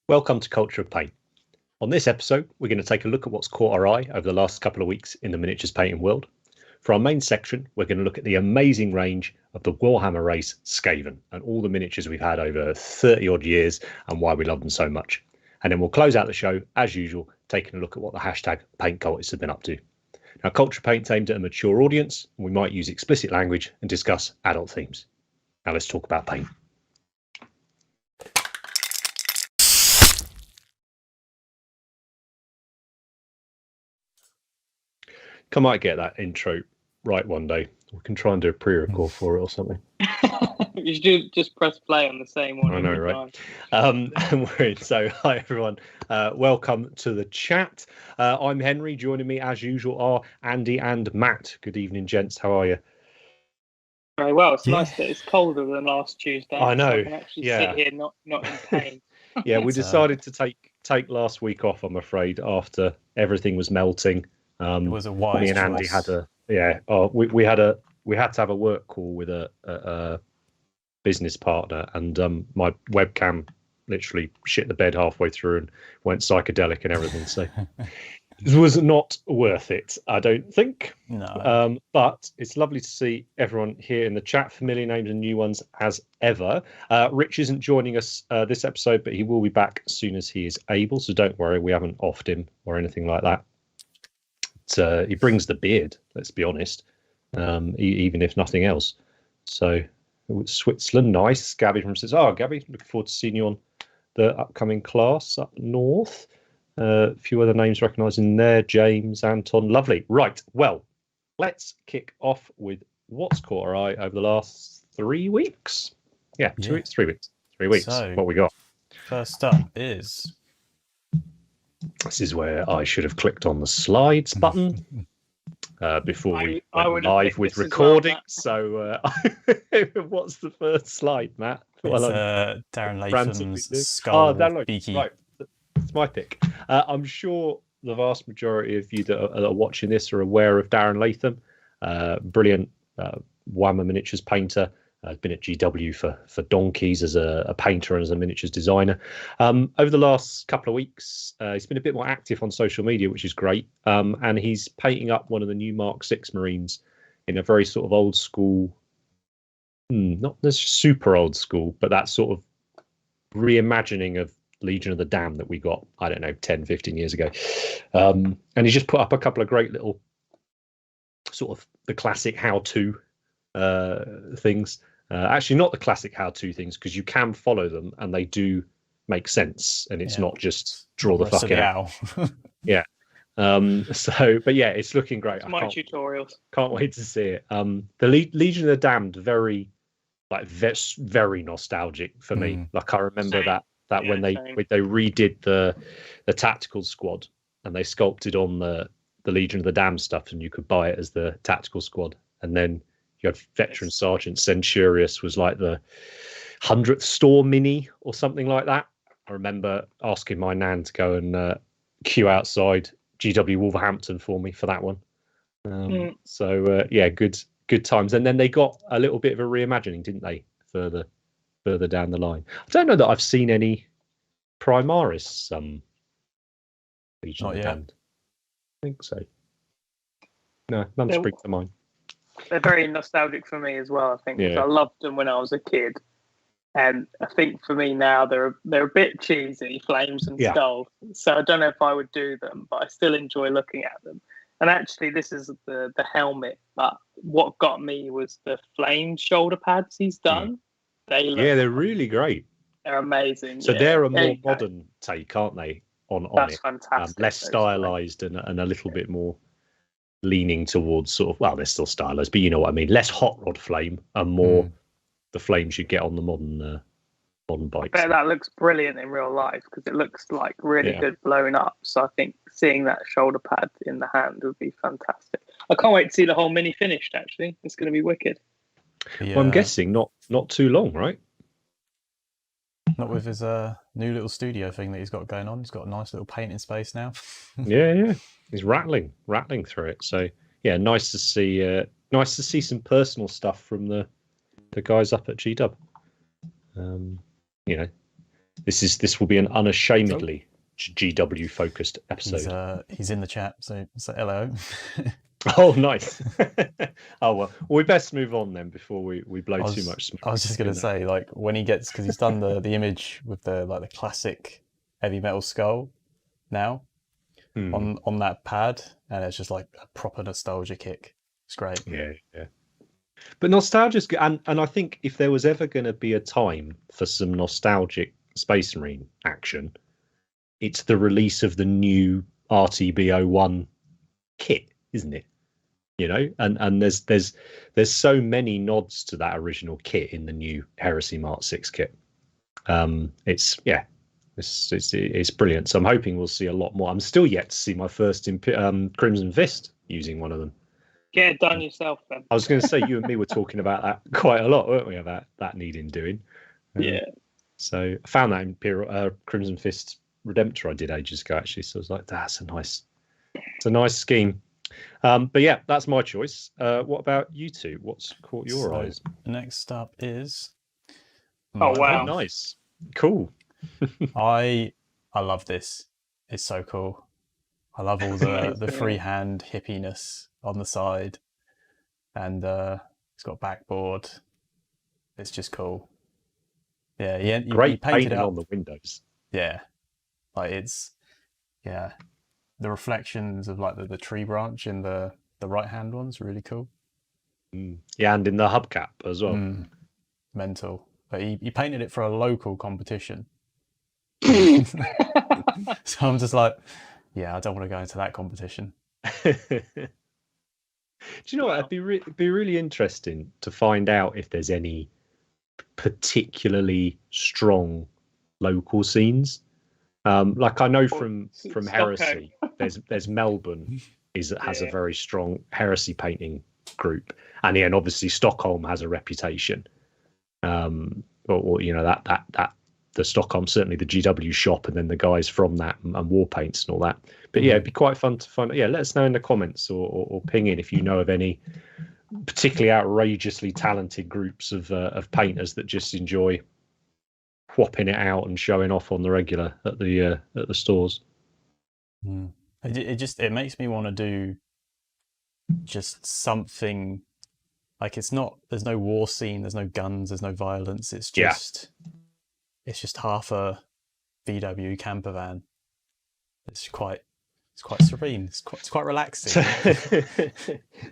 Welcome to Culture of Paint. On this episode, we're going to take a look at what's caught our eye over the last couple of weeks in the miniatures painting world. For our main section, we're going to look at the amazing range of the Warhammer race Skaven and all the miniatures we've had over 30 odd years and why we love them so much. And then we'll close out the show, as usual, taking a look at what the hashtag paint cultists have been up to. Now, Culture Paint's aimed at a mature audience, and we might use explicit language and discuss adult themes. Now let's talk about paint. I might get that intro right one day. We can try and do a pre-record for it or something. You should just press play on the same one. I know, right? So, hi everyone. Welcome to the chat. I'm Henry. Joining me as usual are Andy and Matt. Good evening, gents. How are you? Very well. It's nice that it's colder than last Tuesday. I know. So I can actually sit here not in pain. Yeah, we decided to take last week off, I'm afraid, after everything was melting. It was a wise me and Andy choice. we had to have a work call with a business partner, and my webcam literally shit the bed halfway through and went psychedelic and everything. So it was not worth it, I don't think. No. But it's lovely to see everyone here in the chat, familiar names and new ones as ever. Rich isn't joining us this episode, but he will be back as soon as he is able. So don't worry, we haven't offed him or anything like that. He brings the beard, let's be honest, even if nothing else. So Switzerland, nice. Gabby from says, Gabby, looking forward to seeing you on the upcoming class up north. A few other names recognised in there. James, Anton, lovely. Right, well, let's kick off with what's caught our eye over the last 3 weeks. Yeah, 2 weeks, 3 weeks. 3 weeks. So, what we got? First up is... This is where I should have clicked on the slides button before we went live with recording. So what's the first slide, Matt? It's Darren Latham's Skull Beaky. Right, it's my pick. I'm sure the vast majority of you that are watching this are aware of Darren Latham, brilliant Warhammer miniatures painter. I've been at GW for donkeys as a painter and as a miniatures designer. Over the last couple of weeks, he's been a bit more active on social media, which is great. And he's painting up one of the new Mark VI Marines in a very sort of old school, not super old school, but that sort of reimagining of Legion of the Damned that we got, 10, 15 years ago. And he's just put up a couple of great little sort of the classic how-to things. Actually, not the classic how-to things, because you can follow them and they do make sense, and it's not just draw the fucking out. Yeah. But yeah, it's looking great. It's my tutorials. Can't wait to see it. The Legion of the Damned, very nostalgic for me. Like I remember that when they redid the tactical squad and they sculpted on the Legion of the Damned stuff, and you could buy it as the tactical squad, and then you had Veteran Sergeant Centurious was like the 100th store mini or something like that. I remember asking my nan to go and queue outside GW Wolverhampton for me for that one. So good times. And then they got a little bit of a reimagining, didn't they? Further down the line. I don't know that I've seen any Primaris Legion of the Damned. I think so. No, none springs to mind. They're very nostalgic for me as well, I think. I loved them when I was a kid. And I think for me now, they're a bit cheesy, flames and skulls. So I don't know if I would do them, but I still enjoy looking at them. And actually, this is the helmet. But what got me was the flame shoulder pads he's done. They're really great. They're amazing. So they're a more modern take, aren't they? On That's it. Fantastic. Less stylized and a little bit more leaning towards sort of, they're still stylized, but you know what I mean. Less hot rod flame and more the flames you get on the modern bikes. I bet that looks brilliant in real life, because it looks like really good blown up. So I think seeing that shoulder pad in the hand would be fantastic. I can't wait to see the whole mini finished, actually. It's going to be wicked. Well, I'm guessing not too long, right? Not with his new little studio thing that he's got going on. He's got a nice little painting space now. Yeah. He's rattling through it. So yeah, nice to see some personal stuff from the guys up at GW. This will be an unashamedly GW focused episode. He's in the chat, so hello. Oh, nice. Oh well, we best move on then before we blow too much smoke. I was just going to say, like, when he gets, because he's done the image with the classic heavy metal skull now on that pad, and it's just like a proper nostalgia kick. It's great. Yeah. But nostalgia's good, and I think if there was ever going to be a time for some nostalgic Space Marine action, it's the release of the new RTB01 kit, isn't it? You know, and there's so many nods to that original kit in the new Heresy Mark 6 kit. It's brilliant. So I'm hoping we'll see a lot more. I'm still yet to see my first Crimson Fist using one of them. Get it done yourself, then. I was going to say, you and me were talking about that quite a lot, weren't we? About that needing doing. Yeah. So I found that in Crimson Fist Redemptor I did ages ago, actually. So I was like, it's a nice scheme. But yeah, that's my choice. What about you two? What's caught your eyes? Next up is. Oh wow! Oh, nice, cool. I love this. It's so cool. I love all the freehand hippiness on the side, and it's got backboard. It's just cool. Yeah, great he painted it up on the windows. Yeah, like the reflections of like the tree branch in the right hand one's really cool. Yeah, and in the hubcap as well. Mental. But he painted it for a local competition. So I'm just like, yeah, I don't want to go into that competition. Do you know what? It'd be really interesting to find out if there's any particularly strong local scenes. Like I know from Heresy, there's Melbourne has a very strong Heresy painting group, and then obviously Stockholm has a reputation. Or you know that the Stockholm, certainly the GW shop, and then the guys from that and War Paints and all that. But yeah, it'd be quite fun to find. Yeah, let us know in the comments or ping in if you know of any particularly outrageously talented groups of painters that just enjoy whopping it out and showing off on the regular at the stores. It makes me want to do just something like there's no war scene, there's no guns, there's no violence. It's just half a VW camper van. It's quite serene. It's quite relaxing.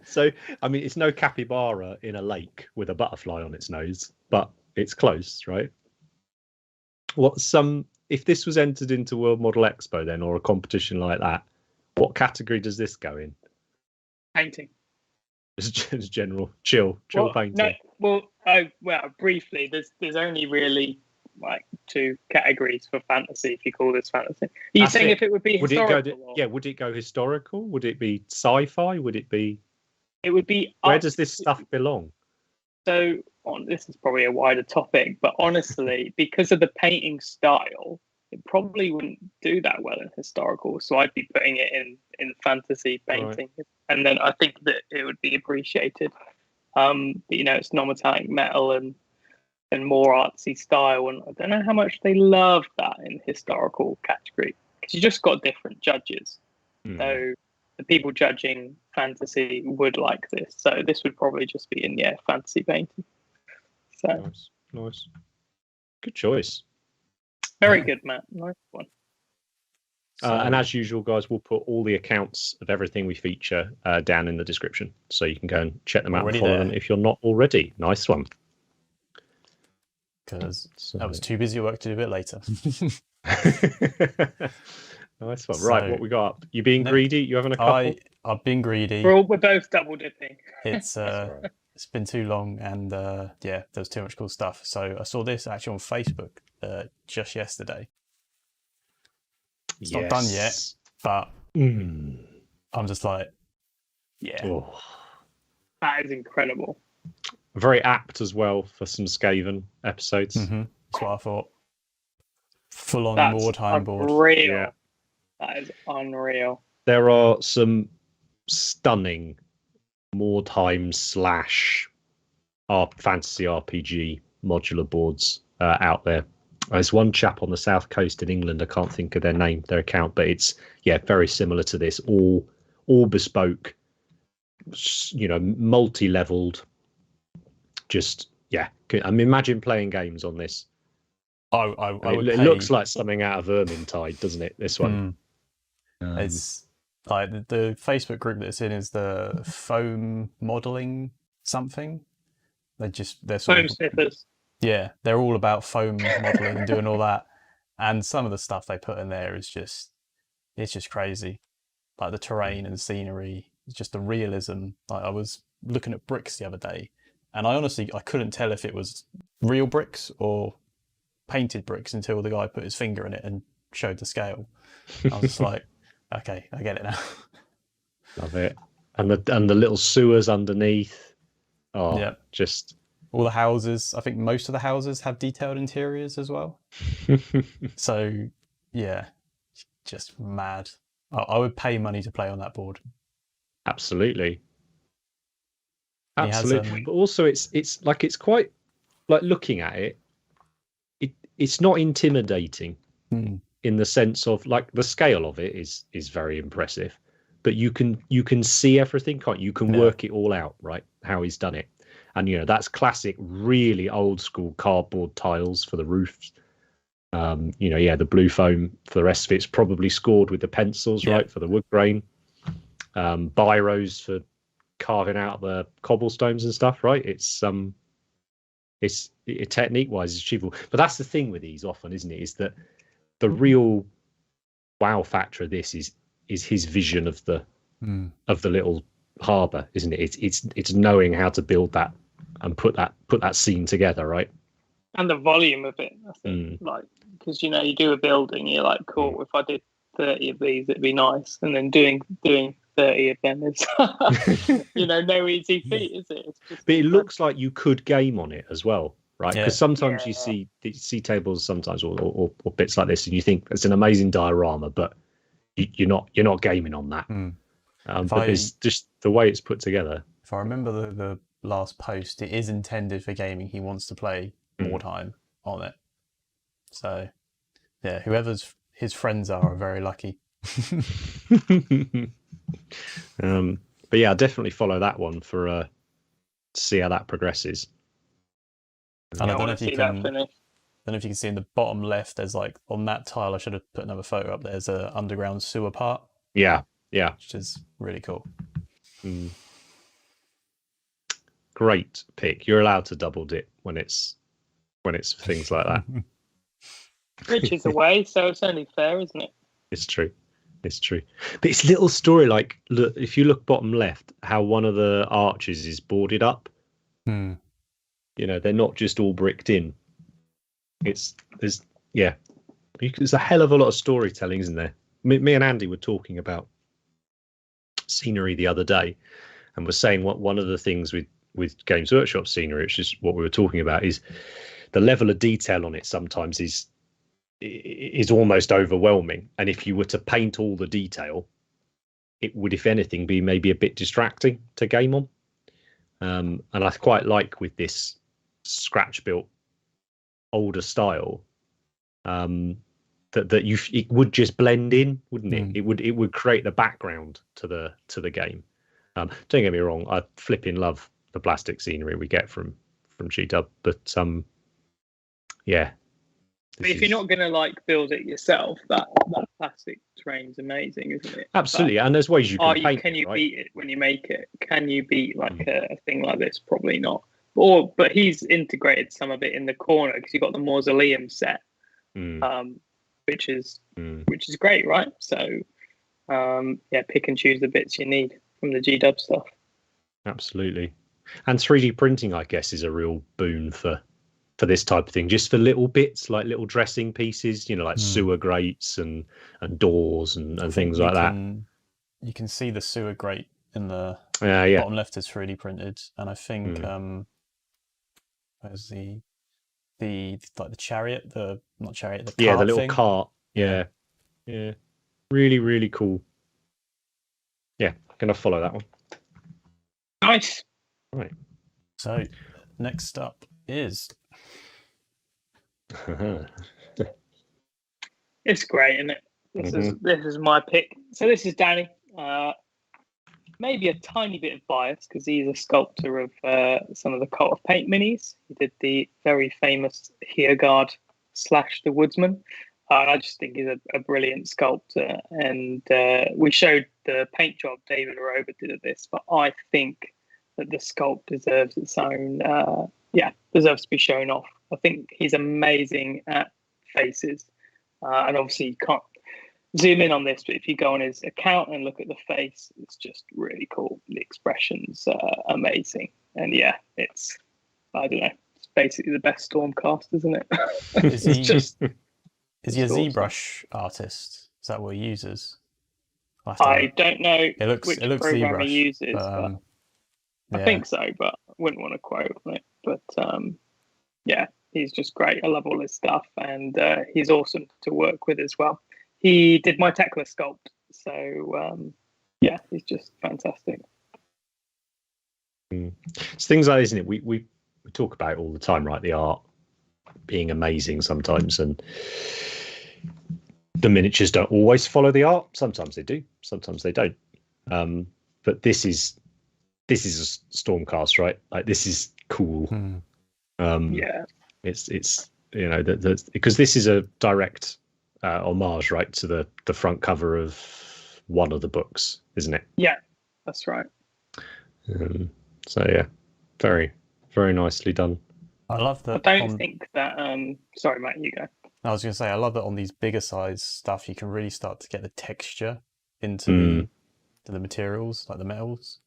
So, I mean, it's no capybara in a lake with a butterfly on its nose, but it's close, right? If this was entered into World Model Expo then, or a competition like that, what category does this go in? Painting. It's general chill painting. Briefly, there's only really like two categories for fantasy, if you call this fantasy. Are you saying if it would be historical? Would it go historical? Would it be sci-fi? Would it be? It would be. Where does this stuff belong? So, this is probably a wider topic, but honestly, because of the painting style, it probably wouldn't do that well in historical. So I'd be putting it in fantasy painting, and then I think that it would be appreciated. But, it's non-metallic metal and more artsy style, and I don't know how much they love that in historical category, because you just got different judges. So the people judging fantasy would like this, so this would probably just be in fantasy painting. So nice, good choice. Very good, Matt. Nice one. And as usual, guys, we'll put all the accounts of everything we feature down in the description, so you can go and check them out and follow them if you're not already. Nice one. Because I was too busy at work to do a bit later. Nice one. Right, what we got? You being greedy? You having a couple? I've been greedy. We're both double dipping. It's it's been too long, and there was too much cool stuff. So I saw this actually on Facebook just yesterday. It's not done yet, but I'm just like, that is incredible. Very apt as well for some Skaven episodes. That's what I thought. Full on Mordheim board. Unreal. That is unreal. There are some stunning Mordheim / fantasy RPG modular boards out there. There's one chap on the south coast in England. I can't think of their account, but it's very similar to this. All bespoke, multi-leveled. Just imagine playing games on this. It looks like something out of Vermintide, doesn't it? This one. It's like the Facebook group that it's in is the foam modeling something. They're foam sniffers. Yeah, they're all about foam modeling and doing all that. And some of the stuff they put in there is just crazy. Like the terrain and scenery, just the realism. Like I was looking at bricks the other day, and I couldn't tell if it was real bricks or painted bricks until the guy put his finger in it and showed the scale. I was just like, okay, I get it now. Love it. And the little sewers underneath. Oh, yeah. Just all the houses. I think most of the houses have detailed interiors as well. So, yeah, just mad. I would pay money to play on that board. Absolutely. But also, it's like it's quite like looking at it. It's not intimidating in the sense of like the scale of it is very impressive, but you can see everything, can't you? You can work it all out, right? How he's done it. And, that's classic, really old school cardboard tiles for the roofs. The blue foam for the rest of it's probably scored with the pencils, right, for the wood grain. Biros for carving out the cobblestones and stuff, right? It's technique-wise, it's achievable. But that's the thing with these often, isn't it? Is that the real wow factor of this is his vision of the little harbour, isn't it? It's knowing how to build that and put that scene together, right? And the volume of it, I think, like, because you do a building, you're like, cool. If I did 30 of these, it'd be nice. And then doing 30 of them is, no easy feat, is it? But it looks like you could game on it as well, right? Because sometimes you see tables, sometimes or bits like this, and you think it's an amazing diorama, but you're not gaming on that. But it's just the way it's put together. If I remember the last post, it is intended for gaming. He wants to play more time on it. So, yeah, whoever's his friends are very lucky. But yeah, I'll definitely follow that one for to see how that progresses. And I don't know if you can see in the bottom left, there's like on that tile, I should have put another photo up, there's a underground sewer part. Yeah. Which is really cool. Great pick. You're allowed to double dip when it's things like that. Which is away, so it's only fair, isn't it? It's true. But it's little story, like, look, if you look bottom left, how one of the arches is boarded up. They're not just all bricked in. There's a hell of a lot of storytelling, isn't there? Me and Andy were talking about scenery the other day, and was saying what one of the things with Games Workshop scenery, which is what we were talking about, is the level of detail on it sometimes is almost overwhelming. And if you were to paint all the detail, it would, if anything, be maybe a bit distracting to game on. And I quite like with this scratch built older style that it would just blend in, wouldn't it? It would create the background to the game. Don't get me wrong, I flipping love the plastic scenery we get from G-Dub, but yeah. But if you're not going to build it yourself, that plastic terrain's amazing, isn't it? Absolutely, and there's ways you can paint it. Can you beat it when you make it? Can you beat a thing like this? Probably not. But he's integrated some of it in the corner because you've got the mausoleum set, which is great, right? So pick and choose the bits you need from the G-Dub stuff. Absolutely, and 3D printing, I guess, is a real boon for this type of thing, just for little bits like little dressing pieces, like sewer grates and doors and things like that. You can see the sewer grate in the bottom left is 3D printed, and I think where's the chariot, the cart the little thing. Cart. Yeah, really, really cool. Yeah, I'm gonna follow that one. Nice. Right. So next up is It's great, isn't it? This is my pick. So this is Danny. Maybe a tiny bit of bias because he's a sculptor of some of the Cult of Paint minis. He did the very famous Heerguard / the Woodsman. I just think he's a brilliant sculptor. And we showed the paint job David Aroba did of this, but I think that the sculpt deserves its own, deserves to be shown off. I think he's amazing at faces. And obviously you can't zoom in on this, but if you go on his account and look at the face, it's just really cool. The expression's amazing. And yeah, it's, I don't know, it's basically the best Stormcast, isn't it? Is he a ZBrush artist? Is that what he uses? I don't know which program ZBrush, he uses, but I think so, but I wouldn't want to quote on it. But yeah, he's just great. I love all his stuff, and he's awesome to work with as well. He did my Tekla sculpt, so yeah, he's just fantastic. It's things like, isn't it? We talk about it all the time, right? The art being amazing sometimes, and the miniatures don't always follow the art. Sometimes they do, sometimes they don't. But this is a Stormcast, right? Like, this is cool. Yeah, it's you know, because this is a direct homage, right, to the front cover of one of the books, isn't it? Yeah, that's right. So yeah, very, very nicely done. I love that. I don't think that. Sorry, Matt, you go. I was going to say, I love that on these bigger size stuff, you can really start to get the texture into the materials, like the metals.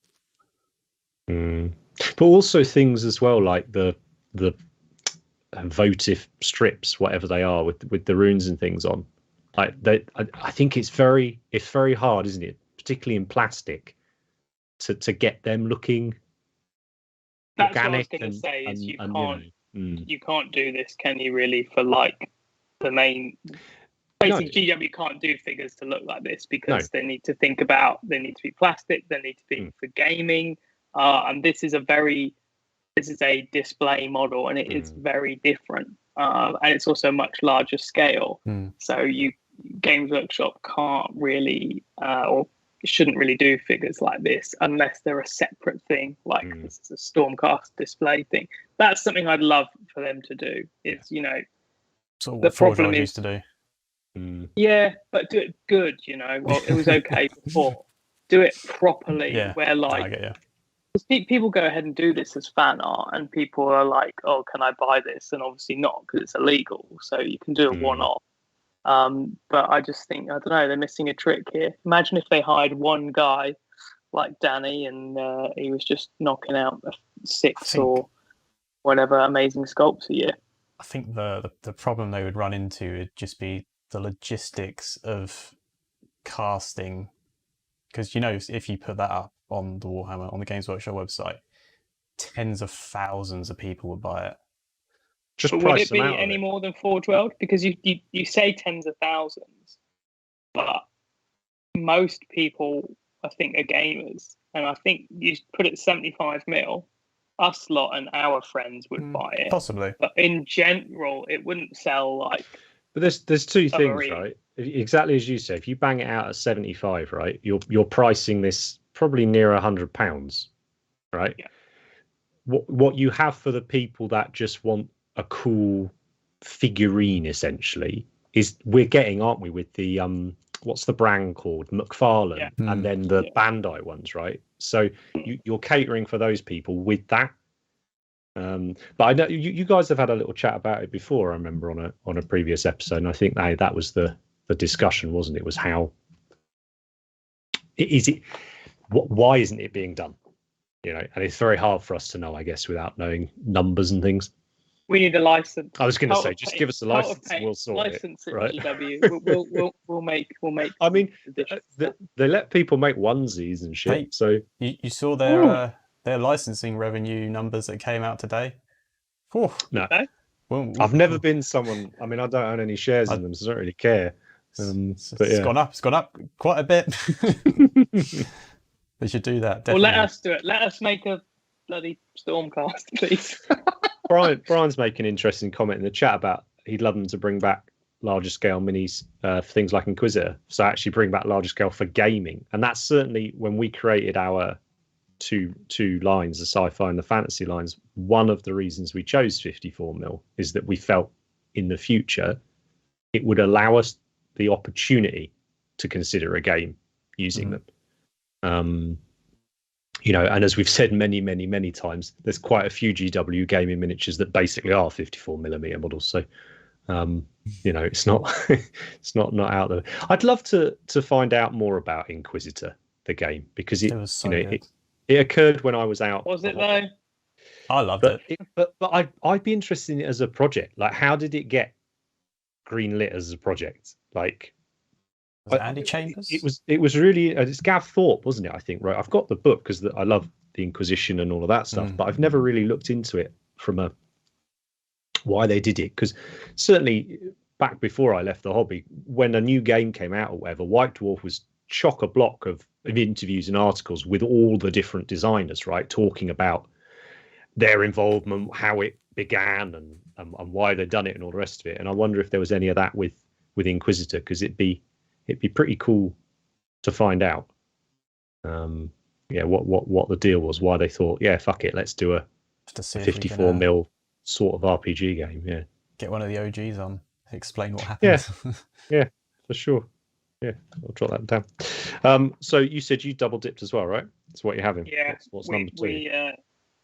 But also things as well, like the votive strips, whatever they are, with the runes and things on. Like I think it's very hard, isn't it? Particularly in plastic, to get them looking. That's organic. What I was going to say is you can't you can't do this, can you? Really, for like the main. Basically, GW can't do figures to look like this because they need to think about. They need to be plastic. They need to be for gaming. And this is a display model, and it is very different. And it's also a much larger scale. So Games Workshop can't really or shouldn't really do figures like this unless they're a separate thing, like this is a Stormcast display thing. That's something I'd love for them to do. It's So the problem is used to do. Yeah, but do it good. Well, it was okay before. Do it properly. Where like. I get you. People go ahead and do this as fan art, and people are like, "Oh, can I buy this?" And obviously not, because it's illegal. So you can do a one-off. But I just think, I don't know, they're missing a trick here. Imagine if they hired one guy like Danny, and he was just knocking out 6 or whatever amazing sculpts a year. I think the problem they would run into would just be the logistics of casting, because if you put that up on the Warhammer, on the Games Workshop website, tens of thousands of people would buy it. But would it be any more than Forge World? Because you say tens of thousands, but most people, I think, are gamers. And I think you put it 75 mil, us lot and our friends would buy it. Possibly. But in general, it wouldn't sell like... But there's two things, right? Exactly as you said, if you bang it out at 75, right, you're pricing this probably near £100, right? Yeah. What you have for the people that just want a cool figurine, essentially, is we're getting, aren't we, with the what's the brand called, McFarlane, and then the Bandai ones, right? So you're catering for those people with that. But I know you guys have had a little chat about it before. I remember on a previous episode, and I think that was the discussion, wasn't it? Was how is it? Why isn't it being done? And it's very hard for us to know, I guess, without knowing numbers and things. We need a license. I was going to say, just give us a license and we'll sort license it. Right? GW. We'll make. I mean, they let people make onesies and shit. Hey, so you saw their licensing revenue numbers that came out today. Whew. No, well, I've never been someone. I mean, I don't own any shares in them, so I don't really care. It's gone up. It's gone up quite a bit. They should do that. Definitely. Well, let us do it. Let us make a bloody Stormcast, please. Brian's making an interesting comment in the chat about he'd love them to bring back larger scale minis for things like Inquisitor. So actually bring back larger scale for gaming. And that's certainly when we created our two lines, the sci-fi and the fantasy lines. One of the reasons we chose 54mm is that we felt in the future it would allow us the opportunity to consider a game using them. You know, and as we've said many times, there's quite a few GW gaming miniatures that basically are 54mm models. So, you know, it's not it's not out there. I'd love to find out more about Inquisitor, the game, because it was so good. It occurred when I was out. Was it though? I loved it. But I'd be interested in it as a project. Like, how did it get greenlit as a project? Like, was it Andy Chambers? It was really it's Gav Thorpe, wasn't it? I think, right. I've got the book because I love the Inquisition and all of that stuff, but I've never really looked into it from a why they did it. Because certainly back before I left the hobby, when a new game came out or whatever, White Dwarf was chock a block of interviews and articles with all the different designers, right, talking about their involvement, how it began, and why they'd done it, and all the rest of it. And I wonder if there was any of that with Inquisitor, because it'd be pretty cool to find out. What the deal was, why they thought, yeah, fuck it, let's do a 54mm sort of RPG game. Yeah, get one of the OGs on, explain what happened. Yeah, for sure. Yeah, I'll jot that down. So you said you double dipped as well, right? That's what you're having. Yeah. What's number 2?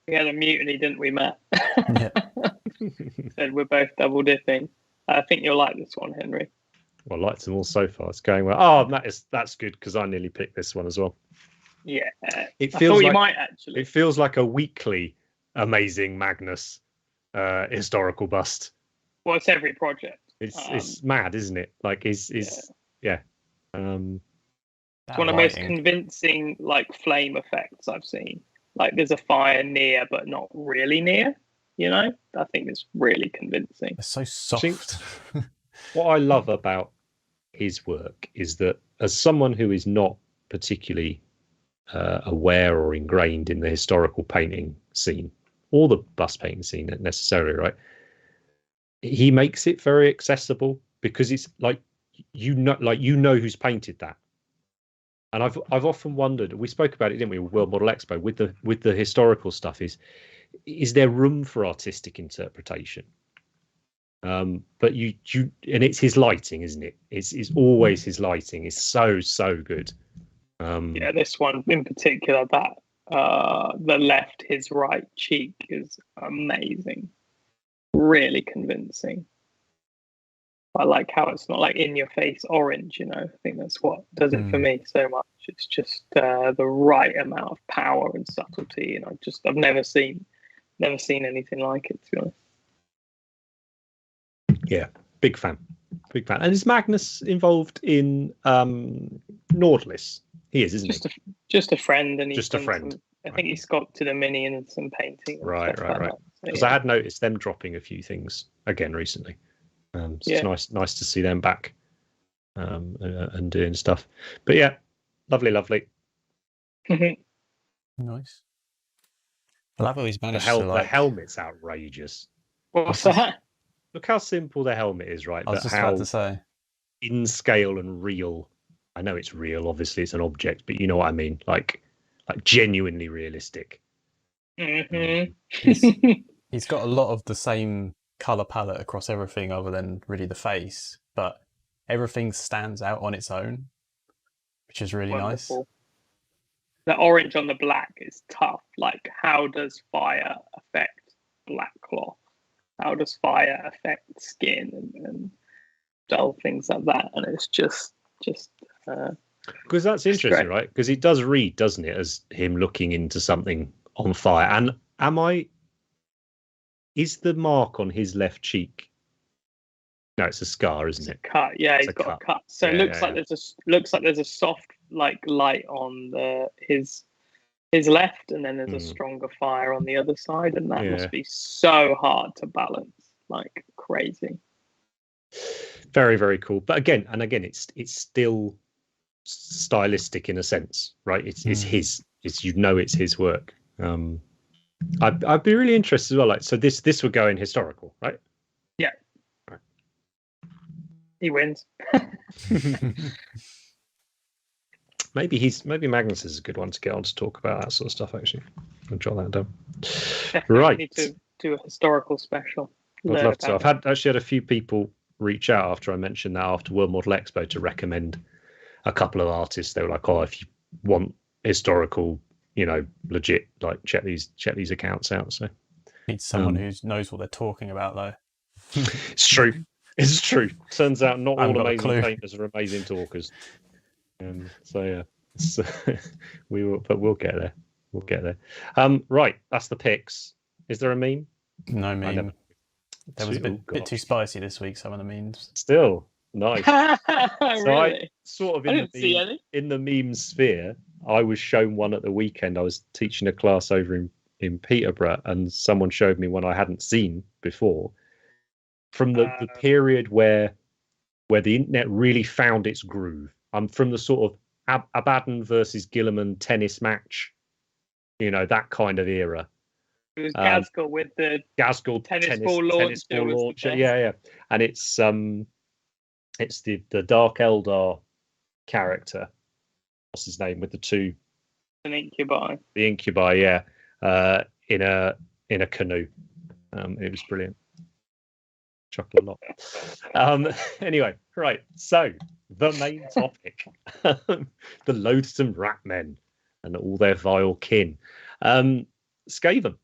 We had a mutiny, didn't we, Matt? Yeah. Said we're both double dipping. I think you'll like this one, Henry. Well, I liked them all so far. It's going well. Oh, that's good, because I nearly picked this one as well. Yeah. It feels you might actually. It feels like a weekly amazing Magnus historical bust. Well, it's every project. It's mad, isn't it? Like it's yeah. It's one of the most convincing like flame effects I've seen. Like there's a fire near, but not really near. You know, I think it's really convincing. It's so soft. What I love about his work is that, as someone who is not particularly aware or ingrained in the historical painting scene or the bust painting scene necessarily, right? He makes it very accessible, because it's like you know who's painted that. And I've often wondered, we spoke about it, didn't we, with World Model Expo, with the historical stuff, is there room for artistic interpretation? But you and it's his lighting, isn't it? It's always his lighting is so good. Yeah, this one in particular, that the left, his right cheek is amazing, really convincing. I like how it's not like in your face orange, you know. I think that's what does it for me so much. It's just the right amount of power and subtlety, and I've never seen anything like it, to be honest. Yeah, big fan. And is Magnus involved in Nautilus? He is, isn't he? Just a friend, and just a friend. I think he sculpted a mini and some painting. Right. Because I had noticed them dropping a few things again recently. It's nice to see them back and doing stuff. But yeah, lovely. Nice. I love how he's managed the helmet's outrageous. What's that? Look how simple the helmet is, right? I was just about to say. In scale and real. I know it's real, obviously it's an object, but you know what I mean? Like genuinely realistic. Mm-hmm. He's got a lot of the same colour palette across everything other than really the face, but everything stands out on its own, which is really nice. The orange on the black is tough. Like, how does fire affect black cloth? How does fire affect skin and dull things like that? And it's just because that's interesting, right? Because it does read, doesn't it, as him looking into something on fire. And is the mark on his left cheek? No, it's a scar, isn't it? Cut. Yeah, he's got a cut. So it looks like there's a soft like light on his left, and then there's a stronger fire on the other side, and that must be so hard to balance, like crazy. Very, very cool. But again, it's still stylistic in a sense, right? It's his. It's it's his work. I'd be really interested as well. Like, so this would go in historical, right? Yeah. Right. He wins. Maybe Magnus is a good one to get on to talk about that sort of stuff. Actually, I'll jot that down. Definitely Right. need to do a historical special. I'd love to. I've had a few people reach out after I mentioned that after World Model Expo to recommend a couple of artists. They were like, "Oh, if you want historical, legit, like check these accounts out." So need someone who knows what they're talking about, though. It's true. It's true. Turns out not all amazing painters are amazing talkers. So yeah, we'll get there. We'll get there. Right, that's the picks. Is there a meme? No meme. There was a bit too spicy this week. Some of the memes. Still nice. Really? So I sort of in the meme sphere. I was shown one at the weekend. I was teaching a class over in Peterborough, and someone showed me one I hadn't seen before. From the period where the internet really found its groove. From the sort of Abaddon versus Gilliman tennis match, that kind of era. It was Gaskell with the tennis ball launcher. Yeah. And it's the Dark Eldar character. What's his name with the two? An incubi. The incubi, yeah. In a canoe. It was brilliant. Chuckle a lot. Anyway, right. So the main topic, the Loathsome Ratmen and all their vile kin. Skaven.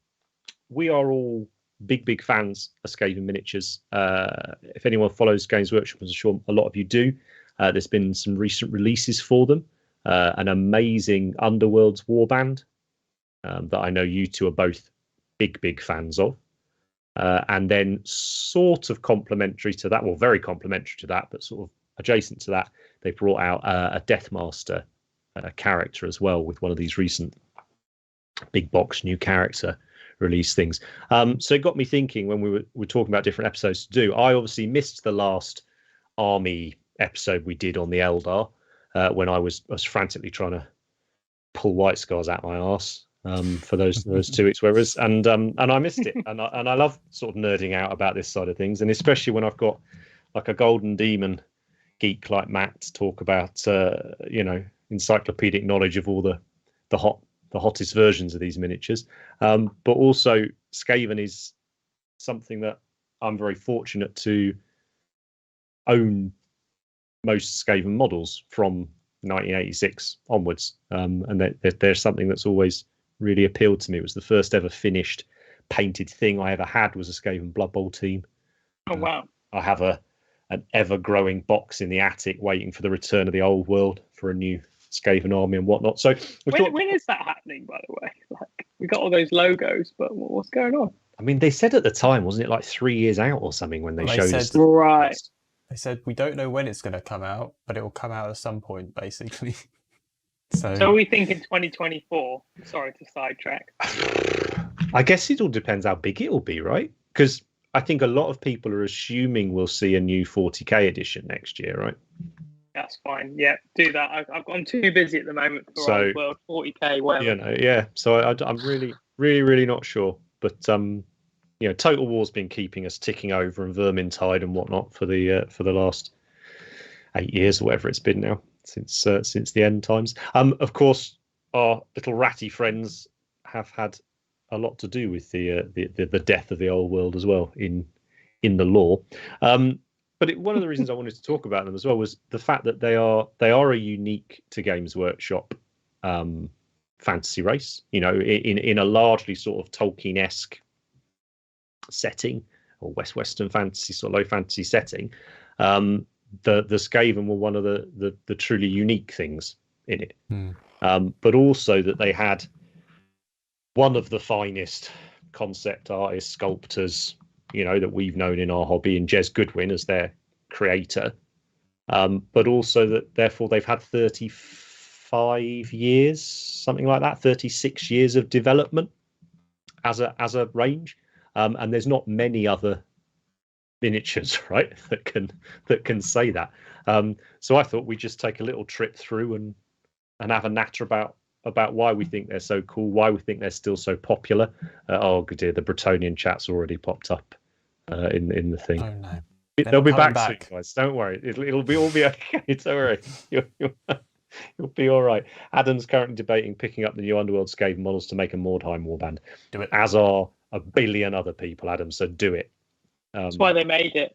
We are all big fans of Skaven miniatures. If anyone follows Games Workshop, I'm sure a lot of you do. There's been some recent releases for them. An amazing Underworlds warband that I know you two are both big fans of. And then sort of complementary to that, well, very complementary to that, but sort of adjacent to that, they brought out a Deathmaster character as well with one of these recent big box new character release things. So it got me thinking when we were talking about different episodes to do. I obviously missed the last army episode we did on the Eldar when I was frantically trying to pull White Scars out my arse. For those 2 weeks, whereas and I missed it, and I love sort of nerding out about this side of things, and especially when I've got like a Golden Demon geek like Matt to talk about, encyclopedic knowledge of all the hottest versions of these miniatures. But also Skaven is something that I'm very fortunate to own most Skaven models from 1986 onwards, and there's something that's always really appealed to me. It was the first ever finished painted thing I ever had was a Skaven Blood Bowl team. Oh wow! I have an ever-growing box in the attic waiting for the return of the old world for a new Skaven army and whatnot. So when is that happening, by the way? Like, we got all those logos, but what's going on? I mean, they said at the time, wasn't it like 3 years out or something when they showed us? Right. They said we don't know when it's going to come out, but it will come out at some point, basically. So are we thinking 2024? Sorry to sidetrack. I guess it all depends how big it'll be, right? Because I think a lot of people are assuming we'll see a new 40k edition next year, right? That's fine. Yeah, do that. I'm too busy at the moment for Old World 40k. Whatever. Yeah. So I'm really not sure. But Total War's been keeping us ticking over, and Vermintide and whatnot for the last 8 years or whatever it's been now. Since the end times. Of course, our little ratty friends have had a lot to do with the death of the old world as well in the lore. But one of the reasons I wanted to talk about them as well was the fact that they are a unique to Games Workshop fantasy race. In a largely sort of Tolkien-esque setting or Western fantasy, sort of low fantasy setting. The Skaven were one of the truly unique things in it, but also that they had one of the finest concept artists, sculptors, that we've known in our hobby, in Jez Goodwin as their creator, but also that therefore they've had 35 years, something like that, 36 years of development as a range, and there's not many other miniatures, right, that can say that. So I thought we'd just take a little trip through and have a natter about why we think they're so cool, why we think they're still so popular. Oh dear, the Bretonian chat's already popped up in the thing. Oh no. They'll be back soon, guys. Don't worry. It'll be all be okay. Don't worry. You'll be all right. Adam's currently debating picking up the new Underworld Skaven models to make a Mordheim warband. Do it. As are a billion other people, Adam. So do it. That's why they made it.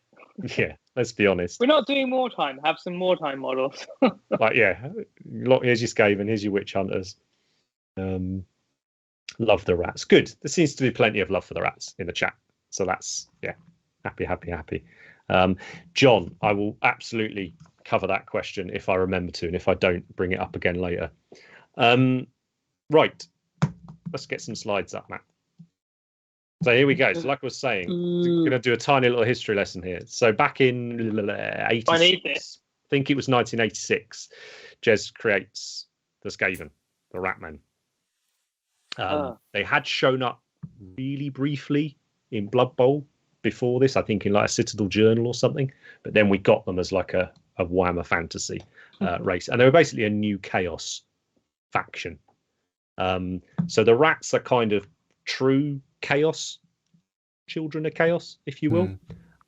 Yeah, let's be honest. We're not doing Mordheim. Have some Mordheim models. Like, yeah. Here's your Skaven. Here's your Witch Hunters. Love the rats. Good. There seems to be plenty of love for the rats in the chat. So that's, yeah, happy. John, I will absolutely cover that question if I remember to, and if I don't, bring it up again later. Right, let's get some slides up, Matt. So here we go. So like I was saying, we're going to do a tiny little history lesson here. So back in 86, I think it was 1986, Jez creates the Skaven, the Ratmen. They had shown up really briefly in Blood Bowl before this, I think in like a Citadel Journal or something, but then we got them as like a Warhammer Fantasy race, and they were basically a new Chaos faction. So the rats are kind of true Chaos, children of Chaos, if you will.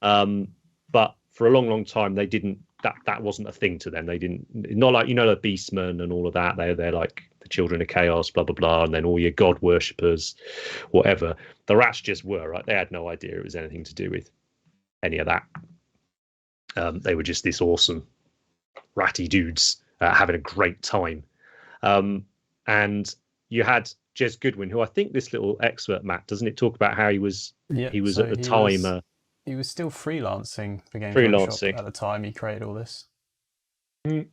But for a long time they didn't, that wasn't a thing to them. They didn't, not like, you know, the Beastmen and all of that. They're like the children of Chaos, blah blah blah, and then all your god worshippers, whatever. The rats just were, right? They had no idea it was anything to do with any of that. They were just this awesome ratty dudes having a great time. And you had Jez Goodwin, who I think this little excerpt, Matt, doesn't it talk about how he was at the time he was still freelancing for Games freelancing Workshop at the time he created all this. And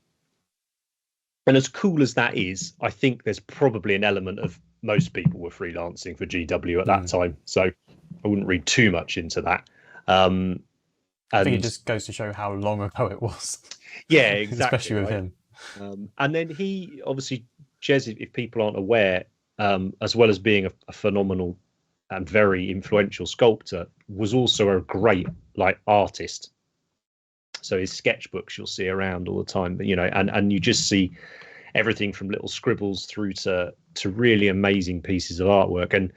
as cool as that is, I think there's probably an element of most people were freelancing for GW at that time, so I wouldn't read too much into that. I think it just goes to show how long ago it was. Yeah, exactly. Especially with him. And then he, obviously, Jez, if people aren't aware, as well as being a phenomenal and very influential sculptor, was also a great artist. So his sketchbooks you'll see around all the time, but and you just see everything from little scribbles through to really amazing pieces of artwork. And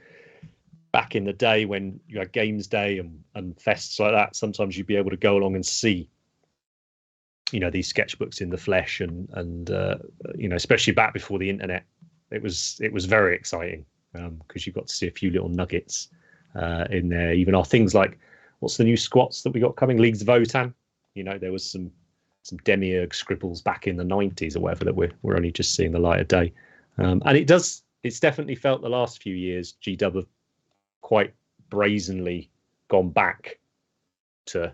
back in the day when you had Games Day and fests like that, sometimes you'd be able to go along and see these sketchbooks in the flesh, and especially back before the internet, it was very exciting because you got to see a few little nuggets in there. Even our things like, what's the new squats that we got coming, Leagues of Votan? There was some demiurge scribbles back in the 90s or whatever that we're only just seeing the light of day. And it's definitely felt the last few years GW have quite brazenly gone back to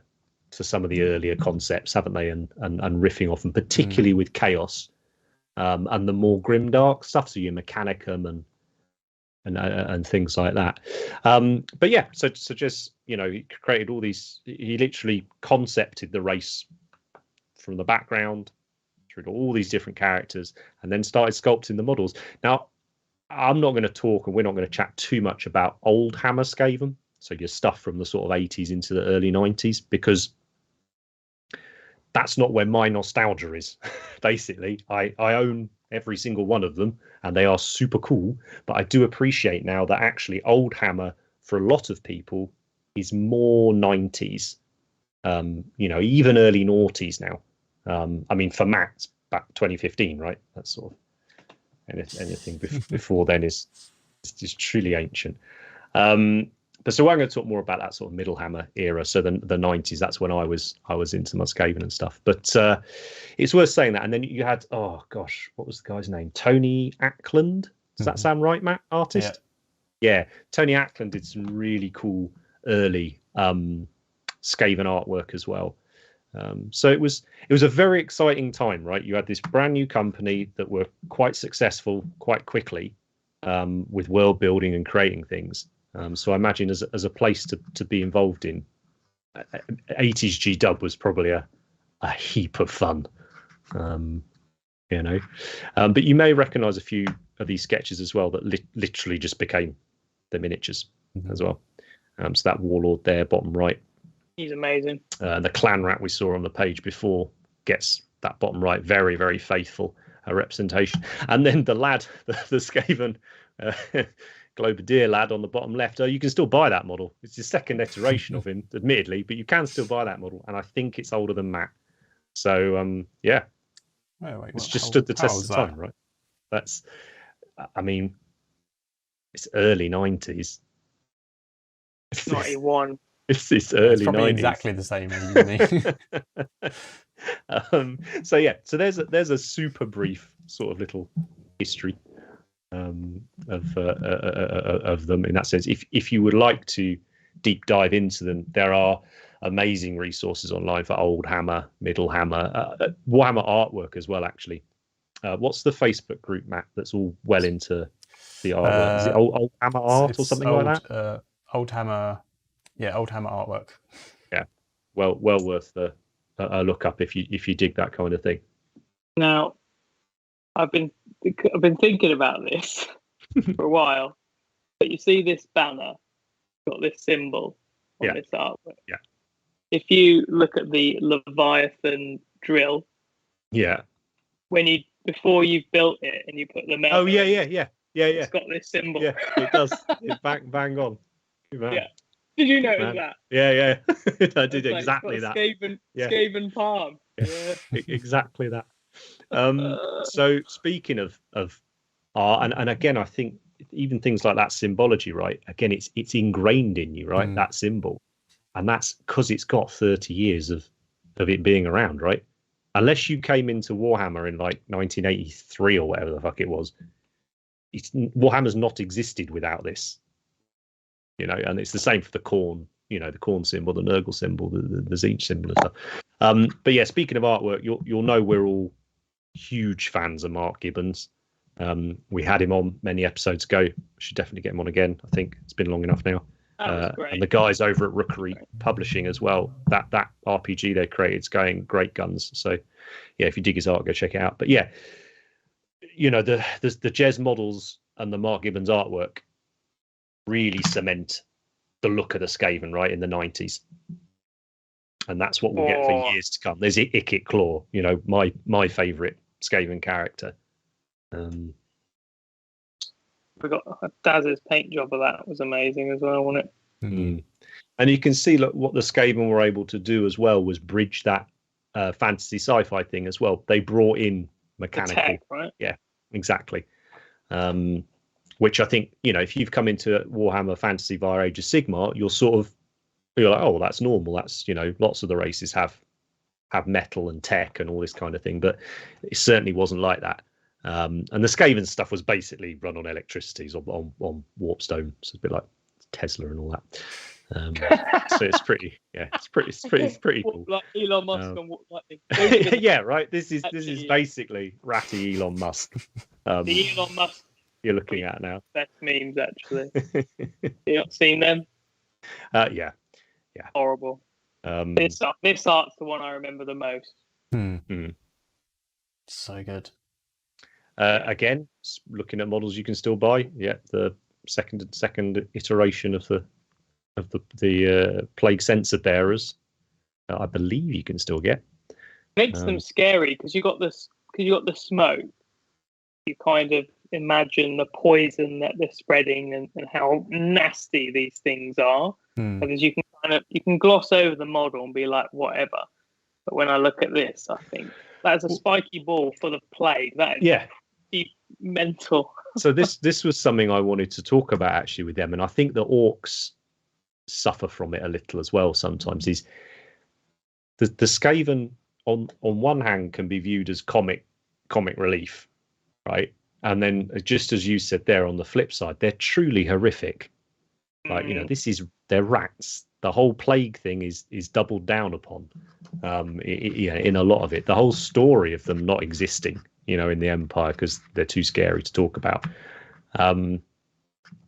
some of the earlier concepts, haven't they? And riffing off them, particularly with Chaos and the more grimdark stuff, so your Mechanicum and things like that. But yeah, so just he created all these. He literally concepted the race from the background through to all these different characters, and then started sculpting the models. Now, I'm not going to talk, and we're not going to chat too much about old Hammer Skaven, so your stuff from the sort of 80s into the early 90s, because that's not where my nostalgia is. Basically, I own every single one of them, and they are super cool. But I do appreciate now that actually old Hammer, for a lot of people, is more 90s, even early noughties now. I mean, for Matt, it's back 2015, right? That's sort of anything before then is truly ancient. But so I'm going to talk more about that sort of middle Hammer era. So the 90s, that's when I was into my Skaven and stuff. But it's worth saying that. And then you had, oh gosh, what was the guy's name? Tony Ackland. Does that sound right, Matt? Artist? Yeah. Tony Ackland did some really cool early Skaven artwork as well. So it was a very exciting time, right? You had this brand new company that were quite successful quite quickly with world building and creating things. So I imagine as a place to be involved in, 80s GW was probably a heap of fun, But you may recognise a few of these sketches as well that literally just became the miniatures as well. So that warlord there, bottom right, he's amazing. The clan rat we saw on the page before gets that bottom right, very very faithful representation. And then the lad, the Skaven. Globadier lad on the bottom left. You can still buy that model. It's the second iteration of him, admittedly, but you can still buy that model, and I think it's older than Matt. So yeah, it's just stood the test of time, right? That's, I mean, it's early 90s. 91. It's early 90s. Exactly the same age as me. So yeah, so there's a super brief sort of little history of them in that sense. If you would like to deep dive into them, there are amazing resources online for Old Hammer, Middle Hammer, Warhammer artwork as well. Actually, what's the Facebook group, Matt? That's all well into the artwork. Is it Old Hammer Art or something like that? Old Hammer, yeah, Old Hammer artwork. Yeah, well worth a look up if you dig that kind of thing. Now, I've been thinking about this for a while, but you see this banner got this symbol on this artwork. Yeah. If you look at the Leviathan drill, before you've built it and you put the metal, it's got this symbol. Yeah, it does. It's bang on. Yeah. Did you notice that? Yeah. I did exactly that. Skaven palm. Yeah. Exactly that. So speaking of art, and again, I think even things like that symbology, right? Again, it's ingrained in you, right? That symbol, and that's because it's got 30 years of it being around, right? Unless you came into Warhammer in like 1983 or whatever the fuck it was, Warhammer's not existed without this, and it's the same for the Khorne, the Khorne symbol, the Nurgle symbol, the Tzeentch symbol and stuff. But yeah, speaking of artwork, you'll know we're all huge fans of Mark Gibbons. We had him on many episodes ago. Should definitely get him on again. I think it's been long enough now. And the guys over at Rookery Publishing as well. That RPG they created is going great guns. So yeah, if you dig his art, go check it out. But yeah, the Jez models and the Mark Gibbons artwork really cement the look of the Skaven, right, in the 90s. And that's what we'll get for years to come. There's Ikit Claw, my favourite Skaven character. We got Daz's paint job of that was amazing as well, wasn't it? Mm. And you can see what the Skaven were able to do as well was bridge that fantasy sci-fi thing as well. They brought in mechanical, tech, right? Yeah, exactly. Which I think, if you've come into Warhammer Fantasy via Age of Sigmar, you're like, oh, that's normal. That's, lots of the races have metal and tech and all this kind of thing, but it certainly wasn't like that. And the Skaven stuff was basically run on electricities on warpstone, so it's a bit like Tesla and all that. So it's pretty cool. Like Elon Musk on Lightning. Yeah, right. This is basically ratty Elon Musk. The Elon Musk you're looking at now. Best memes, actually. You not seen them? Yeah. Horrible. This art's the one I remember the most. So good. Again, looking at models you can still buy. Yeah, the second iteration of the plague sensor bearers. I believe you can still get. Makes them scary because you got the smoke. You kind of imagine the poison that they're spreading and how nasty these things are. Because you can gloss over the model and be like whatever. But when I look at this, I think that's a spiky ball full of plague. That is mental. So this was something I wanted to talk about actually with them, and I think the orcs suffer from it a little as well sometimes. Is the Skaven on one hand can be viewed as comic relief, right? And then just as you said there, on the flip side, they're truly horrific. Like, they're rats. The whole plague thing is doubled down upon in a lot of it. The whole story of them not existing, in the Empire because they're too scary to talk about. And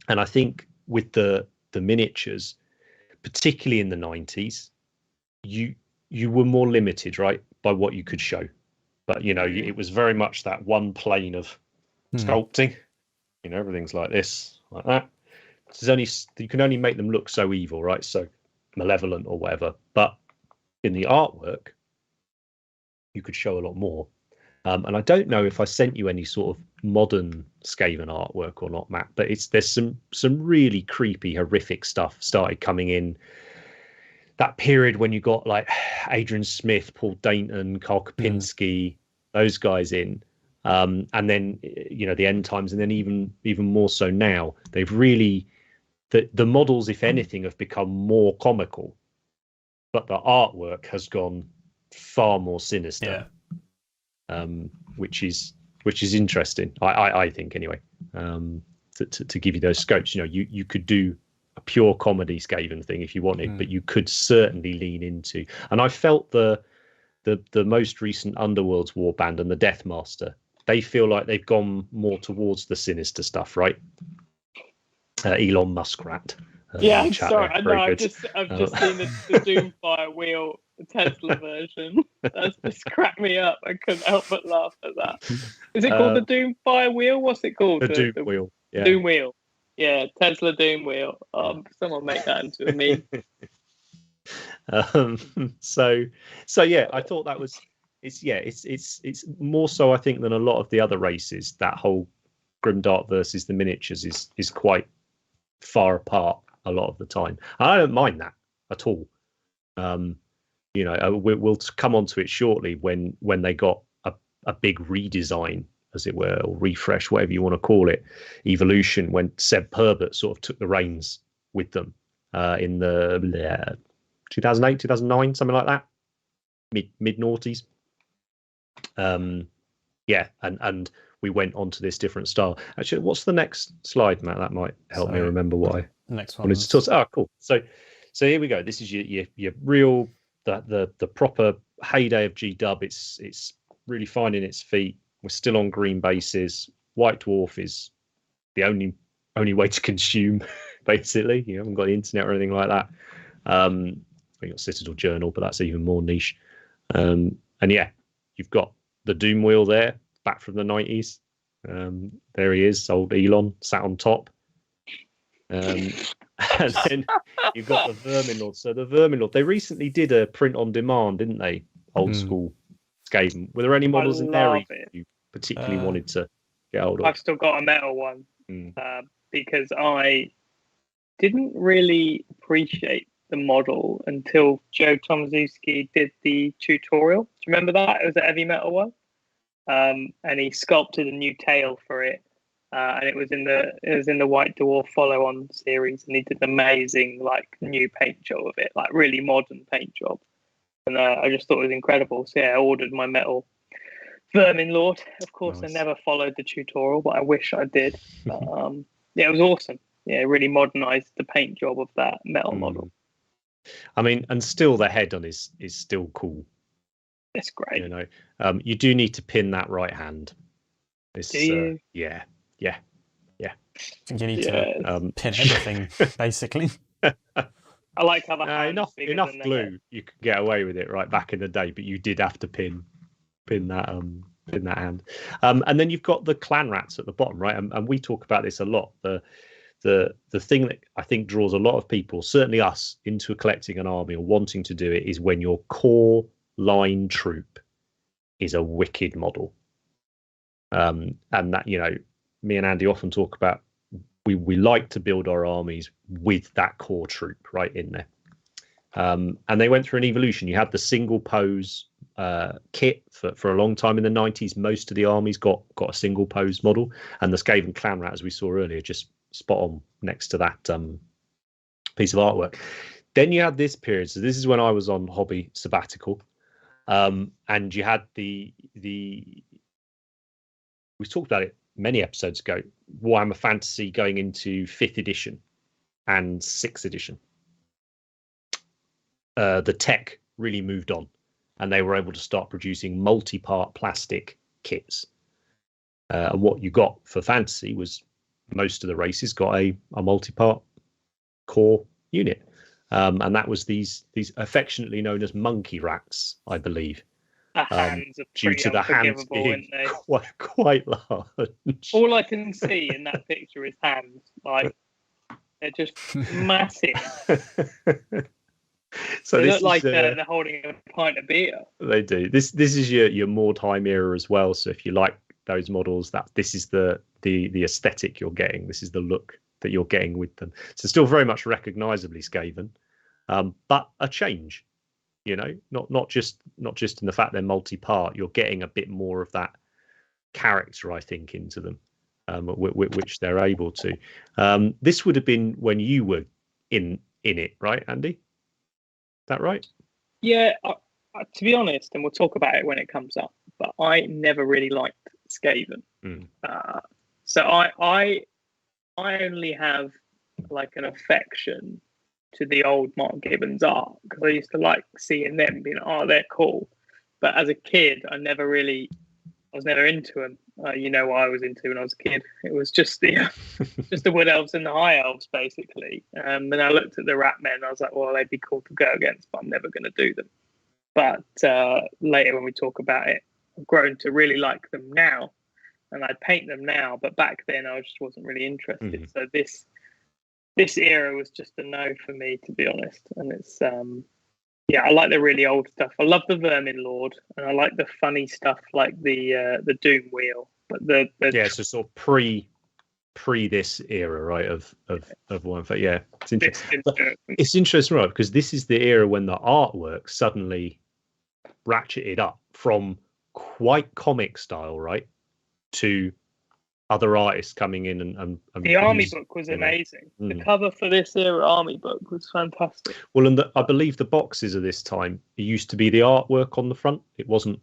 I think with the miniatures, particularly in the 90s, you were more limited, right, by what you could show. But, it was very much that one plane of sculpting. Everything's like this, like that. You can only make them look so evil, right? So malevolent or whatever. But in the artwork, you could show a lot more. And I don't know if I sent you any sort of modern Skaven artwork or not, Matt, but there's some really creepy, horrific stuff started coming in that period when you got like Adrian Smith, Paul Dainton, Carl Kopinski, those guys in. And then, the end times, and then even more so now, they've really, the models, if anything, have become more comical, but the artwork has gone far more sinister. Which is interesting, I think, anyway. To give you those scopes, you could do a pure comedy Skaven thing if you wanted, but you could certainly lean into. And I felt the most recent Underworlds Warband and the Deathmaster, they feel like they've gone more towards the sinister stuff, right? Elon Muskrat. Yeah, I'm sorry. I know. I've just seen the Doomfire wheel, the Tesla version. That's just cracked me up. I couldn't help but laugh at that. Is it called the Doomfire wheel? What's it called? The Doom wheel. Yeah. Doom wheel. Yeah, Tesla Doom wheel. Someone make that into a meme. So yeah, I thought that was it's more so, I think, than a lot of the other races. That whole Grimdark versus the miniatures is quite far apart a lot of the time. I don't mind that at all. We'll come on to it shortly when they got a big redesign, as it were, or refresh, whatever you want to call it, evolution, when Seb Herbert sort of took the reins with them in the 2008, 2009, something like that, mid noughties. And we went on to this different style. Actually, what's the next slide, Matt? That might help me remember why. Next one. Oh, cool. So here we go. This is your real the proper heyday of G-Dub. It's really finding its feet. We're still on green bases. White Dwarf is the only way to consume, basically. You haven't got the internet or anything like that. We got Citadel Journal, but that's even more niche. And yeah, you've got the Doom wheel there, back from the 90s. There he is, old Elon, sat on top. And then you've got the Vermin Lord. So the Vermin Lord, they recently did a print on demand, didn't they? Old school Skaven. Were there any models in there you particularly wanted to get hold of? I've still got a metal one because I didn't really appreciate the model until Joe Tomaszewski did the tutorial. Do you remember that? It was a heavy metal one. And he sculpted a new tail for it. And it was in the White Dwarf follow-on series, and he did an amazing new paint job of it, really modern paint job. And I just thought it was incredible. So yeah, I ordered my metal Vermin Lord. Of course, nice. I never followed the tutorial, but I wish I did. Yeah, it was awesome. Yeah, it really modernized the paint job of that metal model. I mean, and still the head on is still cool. It's great. You do need to pin that right hand. Do you? Yeah. I think you need to pin everything, basically. I like how the enough glue you could get away with it right back in the day, but you did have to pin that hand. And then you've got the clan rats at the bottom, right? And we talk about this a lot. The thing that I think draws a lot of people, certainly us, into collecting an army or wanting to do it is when your core line troop is a wicked model. And that, me and Andy often talk about, we like to build our armies with that core troop right in there. And they went through an evolution. You had the single pose kit for a long time in the 90s. Most of the armies got a single pose model, and the Skaven clan rat, as we saw earlier, just spot on next to that piece of artwork. Then you had this period. So this is when I was on hobby sabbatical, and you had the we talked about it many episodes ago, Warhammer Fantasy going into 5th edition and 6th edition. The tech really moved on, and they were able to start producing multi-part plastic kits. And what you got for Fantasy was most of the races got a multi-part core unit. And that was these affectionately known as monkey rats, I believe. The hands are due to the hands being quite large. All I can see in that picture is hands. They're just massive. So they this look like is, they're holding a pint of beer. They do. This is your more time era as well. So if you like those models, this is the aesthetic you're getting. This is the look that you're getting with them. So still very much recognisably Skaven, but a change. You know, not just in the fact they're multi-part. You're getting a bit more of that character, I think, into them, which they're able to. This would have been when you were in it, right, Andy? Is that right? Yeah. To be honest, and we'll talk about it when it comes up, but I never really liked Skaven. So I only have like an affection to the old Mark Gibbons art because I used to like seeing them being, oh, they're cool. But as a kid, I was never into them. You know what I was into when I was a kid? It was just the Wood Elves and the High Elves, basically. And I looked at the Ratmen and I was like, well, they'd be cool to go against, but I'm never going to do them. But later when we talk about it, I've grown to really like them now. And I paint them now, but back then I just wasn't really interested. So this era was just a no for me, to be honest. And it's I like the really old stuff. I love the Vermin Lord, and I like the funny stuff like the Doom Wheel. But so sort of pre this era, right? Of one, but yeah, it's interesting. It's interesting, right? Because this is the era when the artwork suddenly ratcheted up from quite comic style, right, to other artists coming in and the army book was amazing. The cover for this era army book was fantastic. Well, and I believe the boxes of this time, it used to be the artwork on the front. It wasn't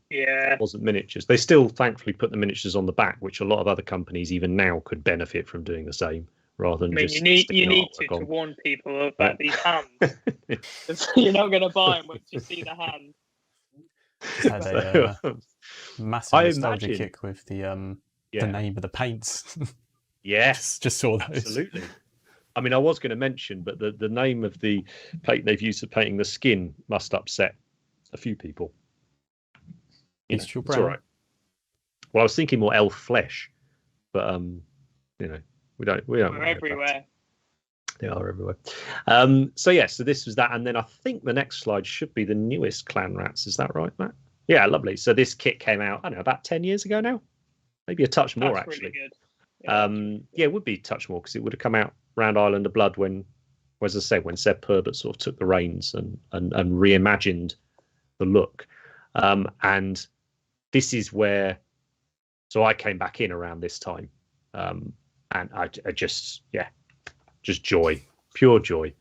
miniatures. They still thankfully put the miniatures on the back, which a lot of other companies even now could benefit from doing the same rather than just you need to warn people about these hands. You're not going to buy them once you see the hand. Had a massive nostalgia kick with the name of the paints. Yes, just saw those. Absolutely. I mean, I was going to mention, but the name of the paint they've used for painting the skin must upset a few people. It's all right. Well, I was thinking more elf flesh, but we don't. We're everywhere. They are everywhere. So this was that, and then I think the next slide should be the newest Clan Rats. Is that right, Matt? Yeah, lovely. So this kit came out, I don't know, about 10 years ago now. Maybe a touch more, That's actually. Really good. It would be a touch more because it would have come out around Island of Blood when, as I said, when Seb Herbert sort of took the reins and reimagined the look. And this is where, so I came back in around this time, and I just joy, pure joy.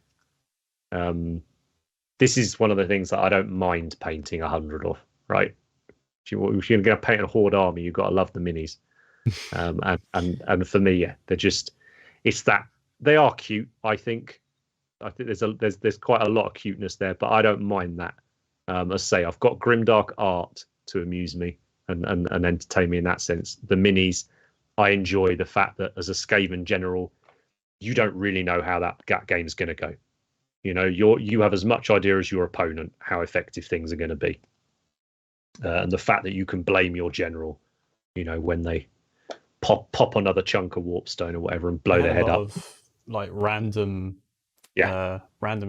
This is one of the things that I don't mind painting 100 of, right? If you're going to paint a Horde army, you've got to love the minis. And for me, they're just, it's that they are cute. I think there's quite a lot of cuteness there, but I don't mind that. As I say, I've got grimdark art to amuse me and entertain me in that sense. The minis, I enjoy the fact that as a Skaven general, you don't really know how that game's going to go. You know, you have as much idea as your opponent how effective things are going to be, and the fact that you can blame your general, you know, when they pop another chunk of warpstone or whatever and blow their head up. Of, like random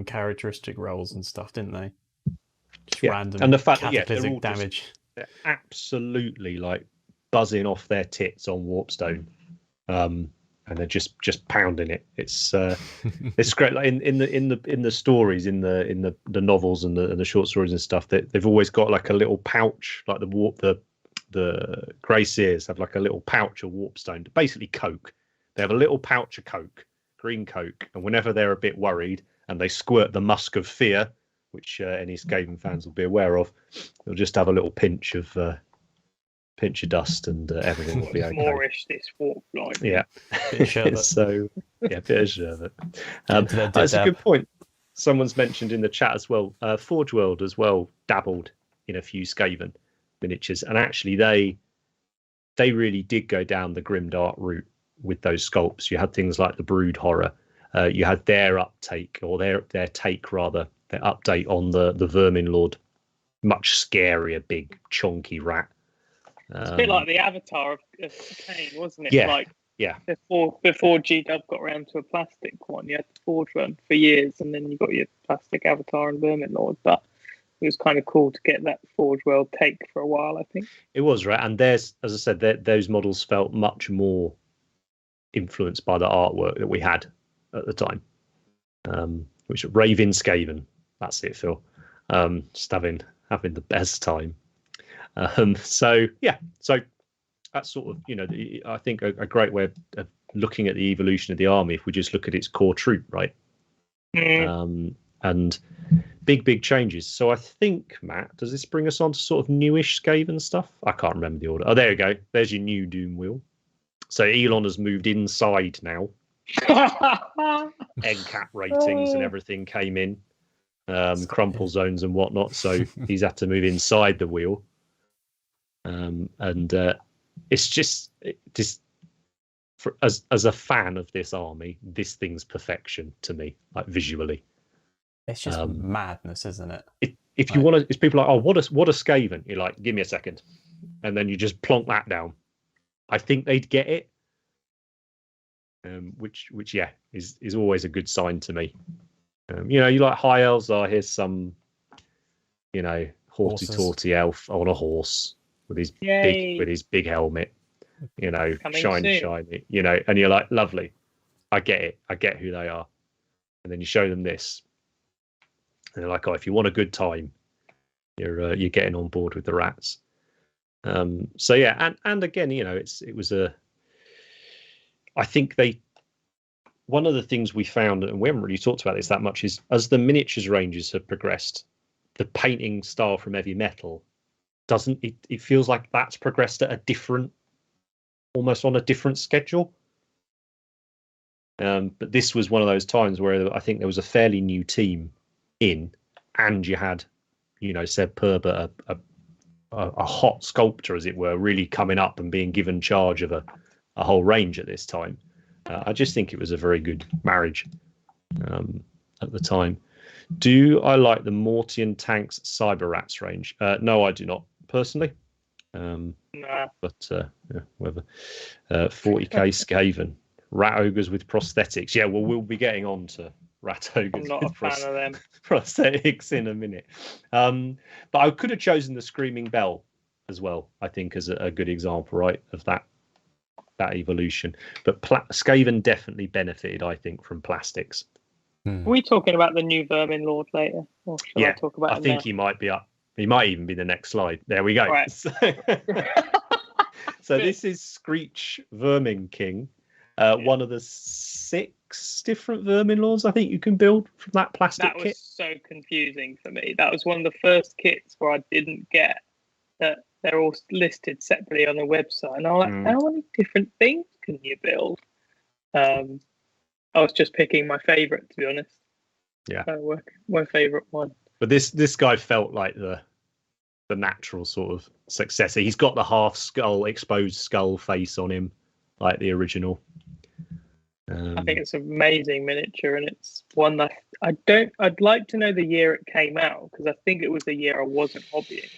characteristic rolls and stuff, didn't they? Just random and the fact cataclysmic damage. They're absolutely like buzzing off their tits on warpstone. And they're just pounding it. It's great. Like in the stories, in the novels and the short stories and stuff, that they've always got like a little pouch, like the Grey Seers have like a little pouch of warpstone, basically Coke. They have a little pouch of Coke, green Coke, and whenever they're a bit worried and they squirt the musk of fear, which any Skaven fans will be aware of, they'll just have a little pinch of dust and everything will be okay. Moorish, this warp line. Yeah. Bit of sherbet. So, bit of sherbet. That's a good point. Someone's mentioned in the chat as well, Forge World as well dabbled in a few Skaven miniatures, and actually they really did go down the grimdark route with those sculpts. You had things like the Brood Horror. You had their uptake, or their take rather, their update on the Vermin Lord. Much scarier, big, chunky rat. It's a bit like the Avatar of Kane, wasn't it? Yeah. Like Yeah. Before G-Dub got around to a plastic one, you had the Forge one for years, and then you got your plastic Avatar and Vermin Lord. But it was kind of cool to get that Forge World take for a while, I think. It was, right? And there's, as I said, those models felt much more influenced by the artwork that we had at the time. Which Raven Skaven, that's it, Phil. Just having the best time. So that's sort of, I think a great way of looking at the evolution of the army, if we just look at its core troop, right? And big changes. So I think, Matt, does this bring us on to sort of newish Skaven stuff? I can't remember the order. Oh, there you go. There's your new Doom wheel. So Elon has moved inside now. NCAP ratings and everything came in. Crumple zones and whatnot. So he's had to move inside the wheel. It's just as a fan of this army, this thing's perfection to me, like visually. It's just madness, isn't it? If you want to, it's people like, oh, what a Skaven. You're like, give me a second, and then you just plonk that down. I think they'd get it, which yeah is always a good sign to me. You like high elves. Oh, here's some, haughty elf on a horse with his big helmet. Shiny, and you're like, lovely. I get it. I get who they are. And then you show them this, and they're like, oh, if you want a good time, you're getting on board with the rats. So yeah, and again, it was I think one of the things we found, and we haven't really talked about this that much, is as the miniatures ranges have progressed, the painting style from heavy metal it feels like that's progressed at almost on a different schedule. But this was one of those times where I think there was a fairly new team in, and you had, Seb Perber, a hot sculptor, as it were, really coming up and being given charge of a whole range at this time. I just think it was a very good marriage at the time. Do I like the Mortian Tanks Cyber Rats range? No, I do not personally. Nah. But whether 40k Skaven rat ogres with prosthetics. Yeah, well, we'll be getting on to rat ogres. I'm not a fan of them. Prosthetics in a minute. But I could have chosen the Screaming Bell as well, I think, as a good example, right, of that evolution. But Skaven definitely benefited, I think, from plastics. Are we talking about the new Vermin Lord later? Or shall I talk about I think he might be up. He might even be the next slide. There we go. Right. So this is Screech Vermin King, one of the 6 different Vermin Lords I think you can build from that plastic kit. That was so confusing for me. That was one of the first kits where I didn't get that they're all listed separately on the website. And I was like, how many different things can you build? I was just picking my favourite, to be honest. Yeah. My favourite one. But this guy felt like the natural sort of successor. He's got the half skull, exposed skull face on him, like the original. I think it's an amazing miniature, and it's one that I'd like to know the year it came out, because I think it was the year I wasn't hobbying.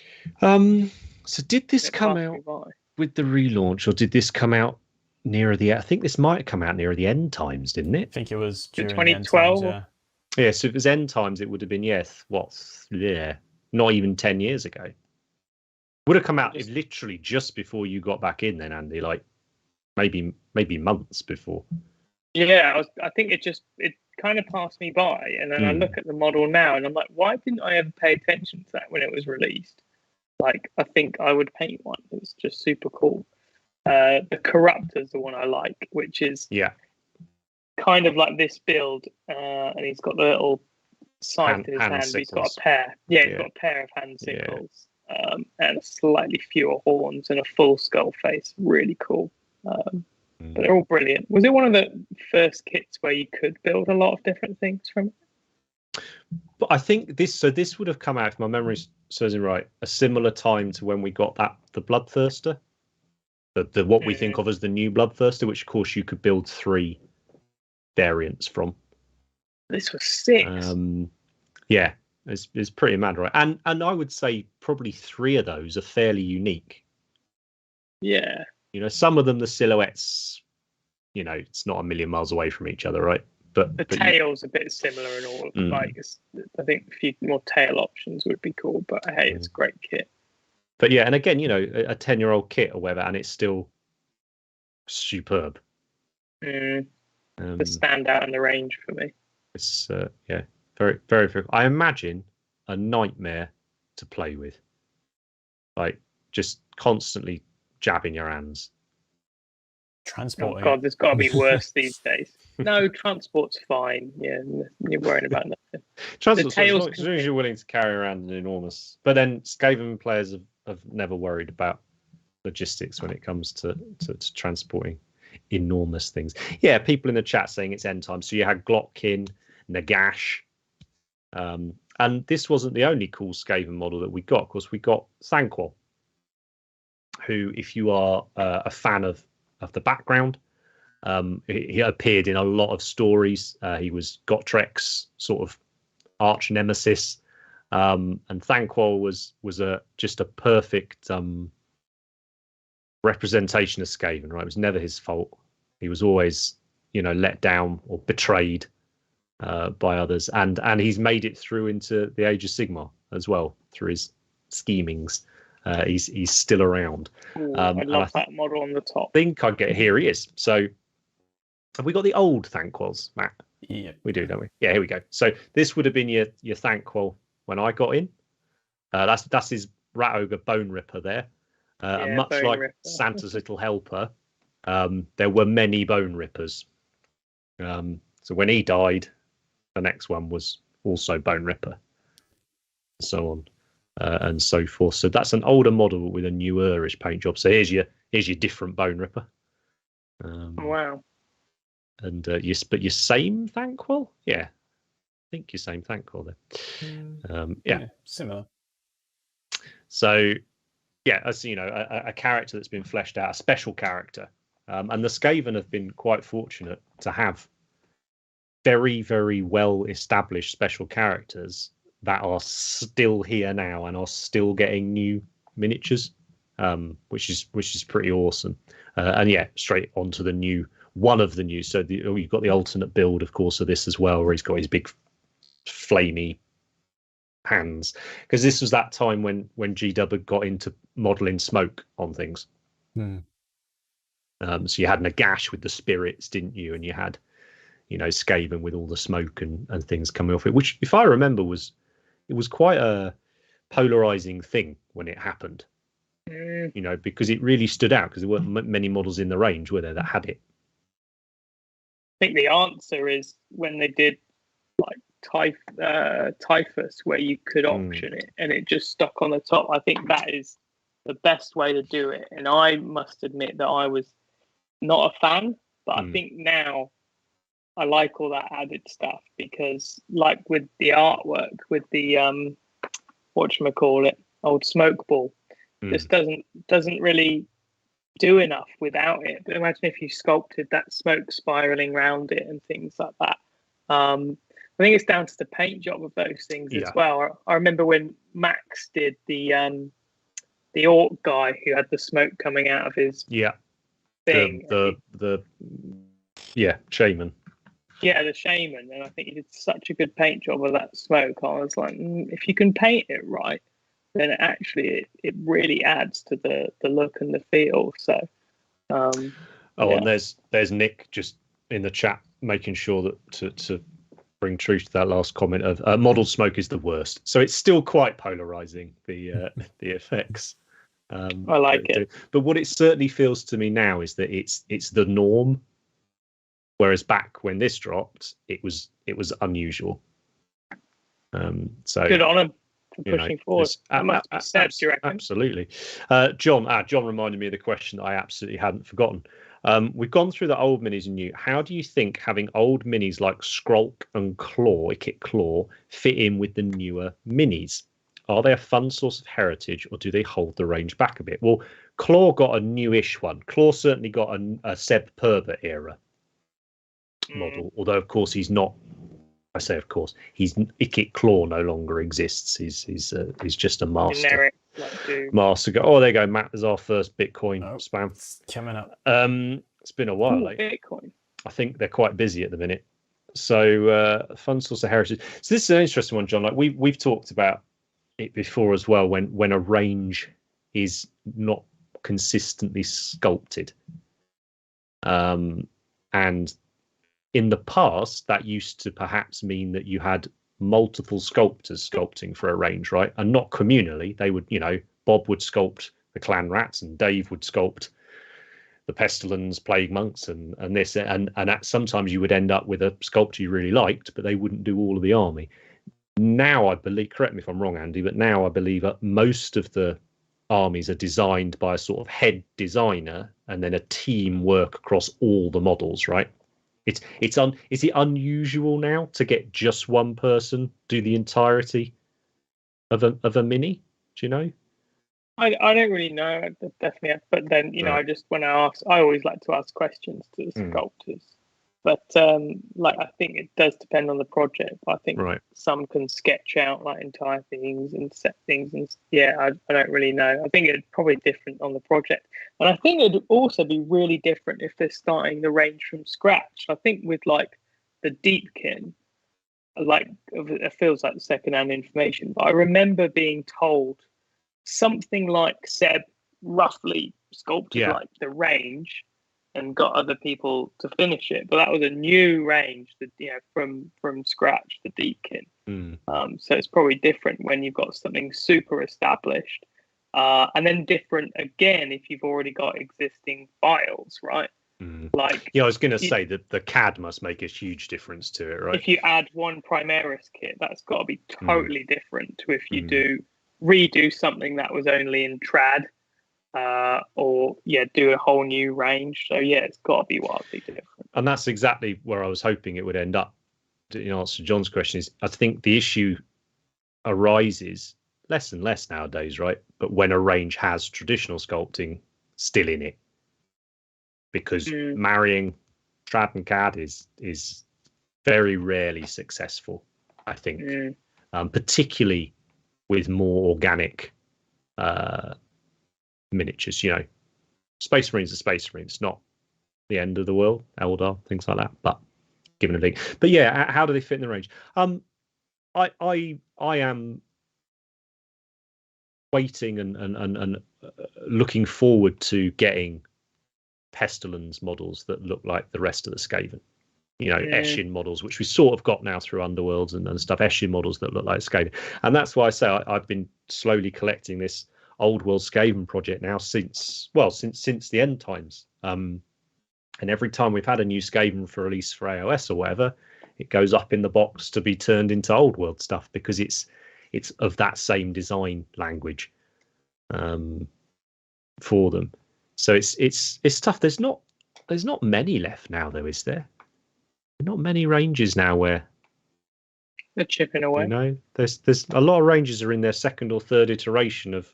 So did this come out with the relaunch, or did this come out nearer the? I think this might have come out nearer the end times, didn't it? I think it was during 2012. The end times, yeah. So if it was end times, it would have been not even 10 years ago. Would have come out literally just before you got back in, then, Andy. Like maybe months before. Yeah, I think it kind of passed me by, and then I look at the model now, and I'm like, why didn't I ever pay attention to that when it was released? Like, I think I would paint one. It's just super cool. The Corruptor's the one I like, which is kind of like this build, and he's got the little scythe in his hand. But he's got a pair. Yeah, he's got a pair of hand sickles, and slightly fewer horns and a full skull face. Really cool. But they're all brilliant. Was it one of the first kits where you could build a lot of different things from it? But I think this would have come out, if my memory serves me right, a similar time to when we got the Bloodthirster. The what we think of as the new Bloodthirster, which of course you could build 3 variants from. This was 6. Yeah, it's pretty mad, right? And I would say probably 3 of those are fairly unique. Yeah. Some of them, the silhouettes it's not a million miles away from each other, right? But the tail's a bit similar in all. Like, I think a few more tail options would be cool. But hey, it's a great kit. But yeah, and again, a 10-year-old kit or whatever, and it's still superb. The standout in the range for me. It's very, very, very. I imagine a nightmare to play with, like just constantly jabbing your hands. Transporting. Oh God, there's got to be worse these days. No, transport's fine. Yeah, you're worrying about nothing. Transport's as long as you're willing to carry around an enormous. But then Skaven players have never worried about logistics when it comes to transporting enormous things. Yeah, people in the chat saying it's end time. So you had Glotkin, Nagash, and this wasn't the only cool Skaven model that we got. Of course, we got Thanquol, who, if you are a fan of the background, he appeared in a lot of stories. He was Gottrek's sort of arch nemesis, and Thanquol was just a perfect representation of Skaven. Right, it was never his fault. He was always let down or betrayed by others, and he's made it through into the Age of Sigmar as well through his schemings. He's still around. I love that model on the top. I think I get here. He is. So have we got the old Thanquols, Matt? Yeah, we do, don't we? Yeah, here we go. So this would have been your Thanquol when I got in. That's his Rat Ogre Bone Ripper there. And much like Ripper. Santa's Little Helper, there were many Bone Rippers. So when he died, the next one was also Bone Ripper, and so on. And so forth. So that's an older model with a newer-ish paint job. So here's your different Bone Ripper. Wow. And your same Thanquol? Yeah, I think your same Thanquol there. Yeah, similar. So yeah, as a character that's been fleshed out, a special character, and the Skaven have been quite fortunate to have very, very well established special characters that are still here now and are still getting new miniatures, which is pretty awesome. And yeah, straight onto the new one of the new. So you've got the alternate build, of course, of this as well, where he's got his big flamey hands, because this was that time when GW had got into modeling smoke on things. So you had Nagash with the spirits, didn't you? And you had Skaven with all the smoke and things coming off it, which, if I remember, was quite a polarizing thing when it happened. Because it really stood out, because there weren't many models in the range, were there, that had it. I think the answer is when they did like Typhus, where you could option it and it just stuck on the top. I think that is the best way to do it. And I must admit that I was not a fan, but I think now I like all that added stuff, because like with the artwork, with the old smoke ball, this doesn't really do enough without it. But imagine if you sculpted that smoke spiraling around it and things like that. I think it's down to the paint job of those things as well. I remember when Max did the orc guy who had the smoke coming out of his thing. The shaman. Yeah, the shaman, and I think he did such a good paint job of that smoke. I was like, if you can paint it right, then it really adds to the look and the feel. So, and there's Nick just in the chat making sure that to bring truth to that last comment of model smoke is the worst. So it's still quite polarizing, the effects. I like it, but what it certainly feels to me now is that it's the norm. Whereas back when this dropped, it was unusual. So good on him for pushing forward. That must be said, do you reckon? Absolutely. John reminded me of the question that I absolutely hadn't forgotten. We've gone through the old minis and new. How do you think having old minis like Skrulk and Ikit Claw fit in with the newer minis? Are they a fun source of heritage, or do they hold the range back a bit? Well, Claw got a newish one. Claw certainly got a Seb Pervert era model, although of course he's not. I say of course, he's Ikit Claw no longer exists. He's just a master. Generic, master. Oh, there you go, Matt. There's our first Bitcoin spam. It's coming up. It's been a while. Bitcoin. I think they're quite busy at the minute. So fun source of heritage. So this is an interesting one, John. Like we've talked about it before as well. When a range is not consistently sculpted, and in the past that used to perhaps mean that you had multiple sculptors sculpting for a range, right? And not communally. They would, Bob would sculpt the clan rats, and Dave would sculpt the pestilence, plague monks, and this, and sometimes you would end up with a sculptor you really liked, but they wouldn't do all of the army. Now I believe, correct me if I'm wrong, Andy, but now I believe that most of the armies are designed by a sort of head designer, and then a team work across all the models, right? Is it unusual now to get just one person do the entirety of a mini? Do you know? I don't really know, definitely, but then I always like to ask questions to the sculptors. But I think it does depend on the project. I think some can sketch out like entire things and set things, and I don't really know. I think it's probably different on the project, and I think it'd also be really different if they're starting the range from scratch. I think with like the Deepkin, it feels like secondhand information, but I remember being told something like Seb roughly sculpted like the range and got other people to finish it, but that was a new range that from scratch, the Deepkin. So it's probably different when you've got something super established, and then different again if you've already got existing files, right? I was going to say that the CAD must make a huge difference to it, right? If you add one Primaris kit, that's got to be totally different to if you redo something that was only in trad, or do a whole new range. So it's got to be wildly different. And that's exactly where I was hoping it would end up. To answer John's question, is I think the issue arises less and less nowadays, right? But when a range has traditional sculpting still in it, because marrying trad and CAD is very rarely successful, I think, particularly with more organic miniatures. Space Marines are Space Marines, not the end of the world, Eldar, things like that, but given a thing. But how do they fit in the range? I am waiting and looking forward to getting Pestilence models that look like the rest of the Skaven. Eshin models, which we sort of got now through Underworlds and stuff, Eshin models that look like Skaven. And that's why I say I've been slowly collecting this Old World Skaven project now since the end times. And every time we've had a new Skaven for release for AOS or whatever, it goes up in the box to be turned into Old World stuff, because it's of that same design language for them. So it's tough. There's not many left now, though, is there? Not many ranges now where they're chipping away. There's a lot of ranges are in their second or third iteration of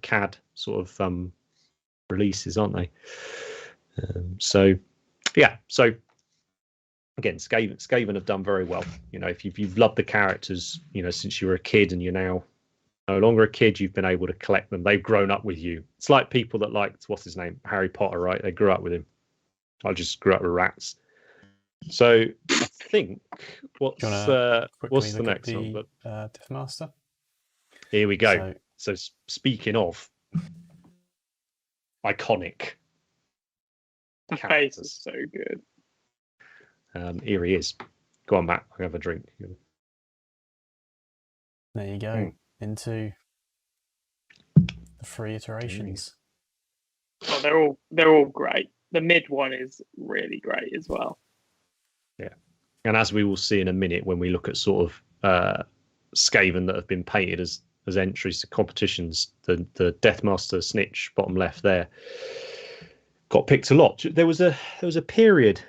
CAD sort of releases, aren't they? So again, Skaven have done very well. If you've loved the characters, since you were a kid, and you're now no longer a kid, you've been able to collect them. They've grown up with you. It's like people that liked, what's his name, Harry Potter, right? They grew up with him. I just grew up with rats. So I think what's the next one? But Deathmaster. Here we go. So speaking of iconic, the face is so good. Here he is. Go on, Matt. I'll have a drink. There you go. Into the 3 iterations. Oh, they're all great. The mid one is really great as well. Yeah, and as we will see in a minute when we look at sort of Skaven that have been painted as entries to competitions, the Deathmaster Snitch bottom left there got picked a lot. There was a period,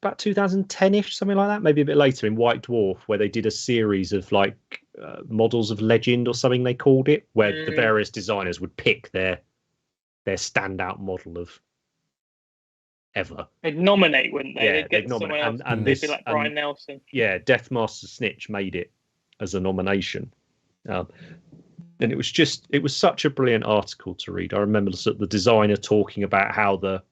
about 2010-ish, something like that, maybe a bit later, in White Dwarf, where they did a series of like models of legend or something they called it, where the various designers would pick their standout model of ever. They'd nominate, wouldn't they? Yeah, they'd get nominate. Someone else. And they'd be like Brian Nelson. Yeah, Deathmaster Snitch made it as a nomination. And it was such a brilliant article to read. I remember the designer talking about how the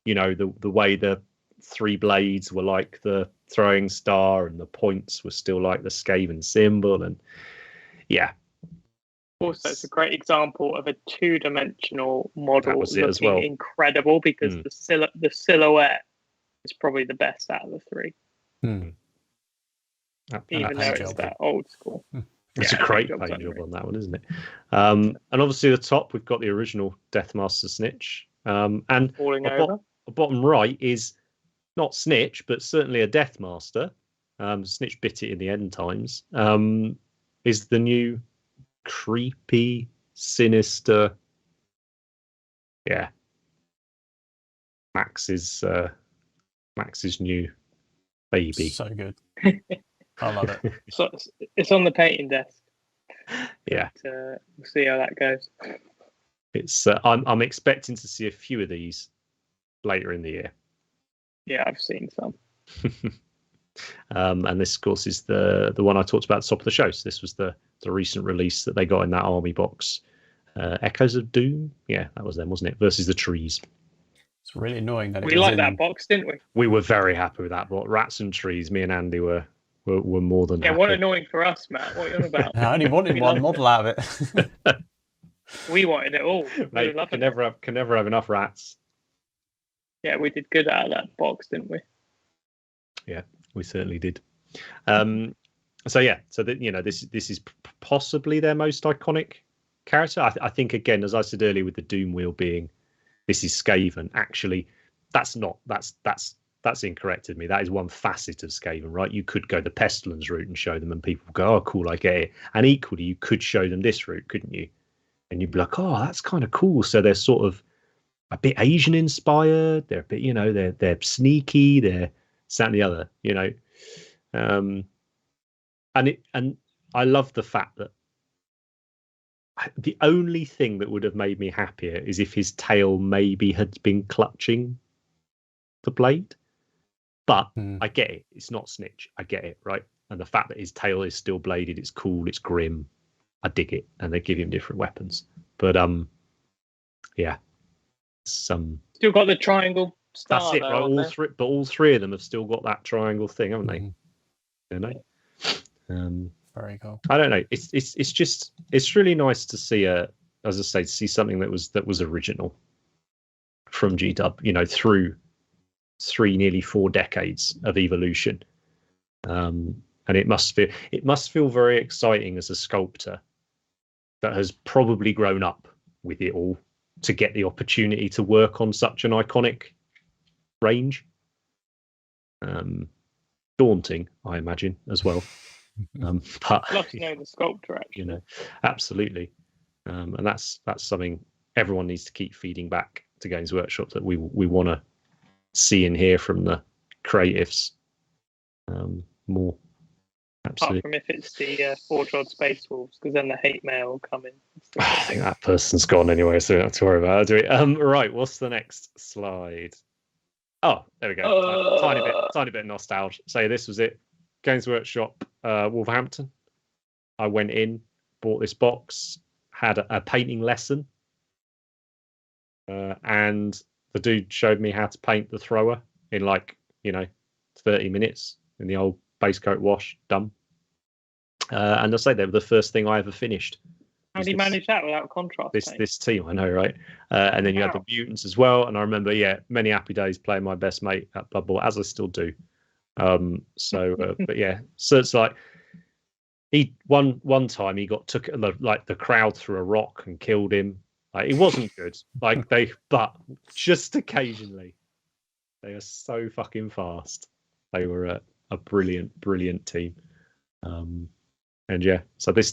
the way the 3 blades were like the throwing star and the points were still like the Skaven symbol, and also it's a great example of a 2-dimensional model looking incredible, because the silhouette is probably the best out of the 3. Even though it's that old school. It's a great paint job on that one, isn't it? And obviously the top, we've got the original Deathmaster Snitch. And falling over. Bottom right is not Snitch, but certainly a Deathmaster. Snitch bit it in the end times. Is the new creepy, sinister. Yeah. Max's new baby. So good. I love it. So it's on the painting desk. Yeah. But, we'll see how that goes. It's I'm expecting to see a few of these later in the year. Yeah, I've seen some. And this, of course, is the one I talked about at the top of the show. So this was the recent release that they got in that army box. Echoes of Doom. Yeah, that was them, wasn't it? Versus the Trees. It's really annoying that we liked that box, didn't we? We were very happy with that box. Rats and Trees. Me and Andy were more than happy. Yeah, what annoying for us, Matt. What are you on about? I only wanted one model out of it. We wanted it all. Mate, can never have enough rats. Yeah, we did good out of that box, didn't we? Yeah, we certainly did. So this is possibly their most iconic character. I think, again, as I said earlier, with the Doom Wheel being this is Skaven. Actually, that's incorrect of me. That is one facet of Skaven, right? You could go the Pestilence route and show them, and people go, "Oh, cool, I get it." And equally, you could show them this route, couldn't you? And you'd be like, "Oh, that's kind of cool." So they're sort of a bit Asian inspired. They're a bit, they're sneaky. They're that and the other, and I love the fact that the only thing that would have made me happier is if his tail maybe had been clutching the blade. But I get it. It's not Snitch. I get it, right? And the fact that his tail is still bladed, it's cool, it's grim. I dig it. And they give him different weapons. But yeah. Still got the triangle star. That's it, right? All three of them have still got that triangle thing, haven't they? Very cool. I don't know. It's really nice to see see something that was original from GW, through nearly 4 decades of evolution. And it must feel very exciting as a sculptor that has probably grown up with it all to get the opportunity to work on such an iconic range. Daunting, I imagine, as well. But I'd love to know the sculptor, actually. Absolutely. And that's something everyone needs to keep feeding back to Games Workshop, that we want to see and hear from the creatives more. Absolutely. Apart from if it's the Forge-Rod Space Wolves, because then the hate mail will come in. I think that person's gone anyway, so we don't have to worry about it, do we? Right, what's the next slide? Oh, there we go. Tiny bit of nostalgia. So this was it. Games Workshop, Wolverhampton. I went in, bought this box, had a painting lesson, and the dude showed me how to paint the thrower in 30 minutes in the old base coat wash, done. And I say they were the first thing I ever finished. How did you manage that without contrast? This team, I know, right? And then you had the mutants as well. And I remember, many happy days playing my best mate at Blood Bowl, as I still do. But yeah, so it's like he one time he took the crowd through a rock and killed him. Like, it wasn't good. But just occasionally, they are so fucking fast. They were a brilliant team. And yeah, so this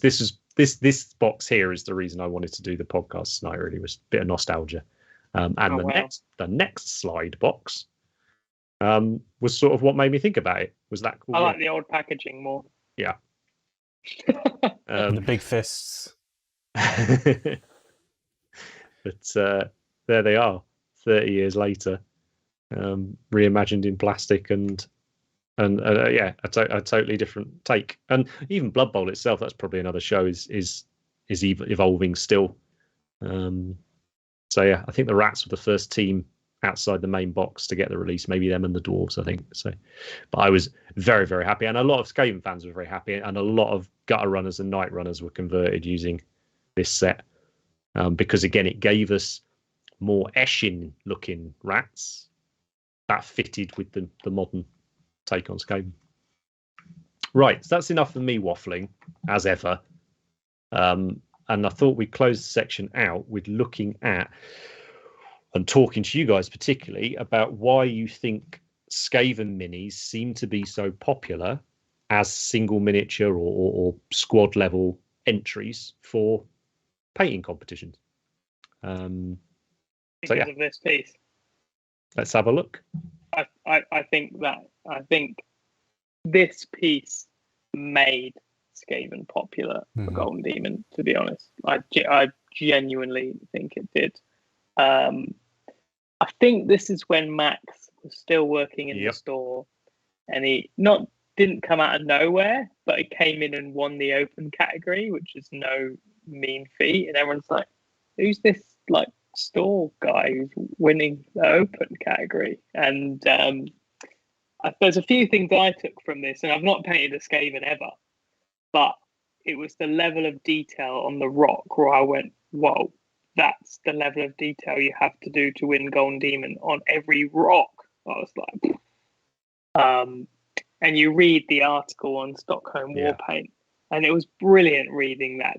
box here is the reason I wanted to do the podcast tonight. Really was a bit of nostalgia. The next slide box was sort of what made me think about it. Was that cool? I like the old packaging more. Yeah. The big fists. But there they are, 30 years later, reimagined in plastic and a totally different take. And even Blood Bowl itself, that's probably another show, is evolving still. So yeah, I think the Rats were the first team outside the main box to get the release. Maybe them and the Dwarves, I think. So, but I was very, very happy, and a lot of Skaven fans were very happy, and a lot of gutter runners and night runners were converted using this set, because again, it gave us more Eshin looking rats that fitted with the modern take on Skaven. Right, so that's enough of me waffling, as ever. And I thought we'd close the section out with looking at and talking to you guys particularly about why you think Skaven minis seem to be so popular as single miniature or squad level entries for painting competitions. Because of this piece. Let's have a look. I think this piece made Skaven popular for Golden Demon, to be honest. I genuinely think it did. I think this is when Max was still working in the store, and he didn't come out of nowhere, but he came in and won the open category, which is no mean feat. And everyone's like, who's this like store guy who's winning the open category? And there's a few things I took from this, and I've not painted a Skaven ever, but it was the level of detail on the rock where I went, whoa, that's the level of detail you have to do to win Golden Demon on every rock. I was like, and you read the article on Stockholm Warpaint, and it was brilliant reading that.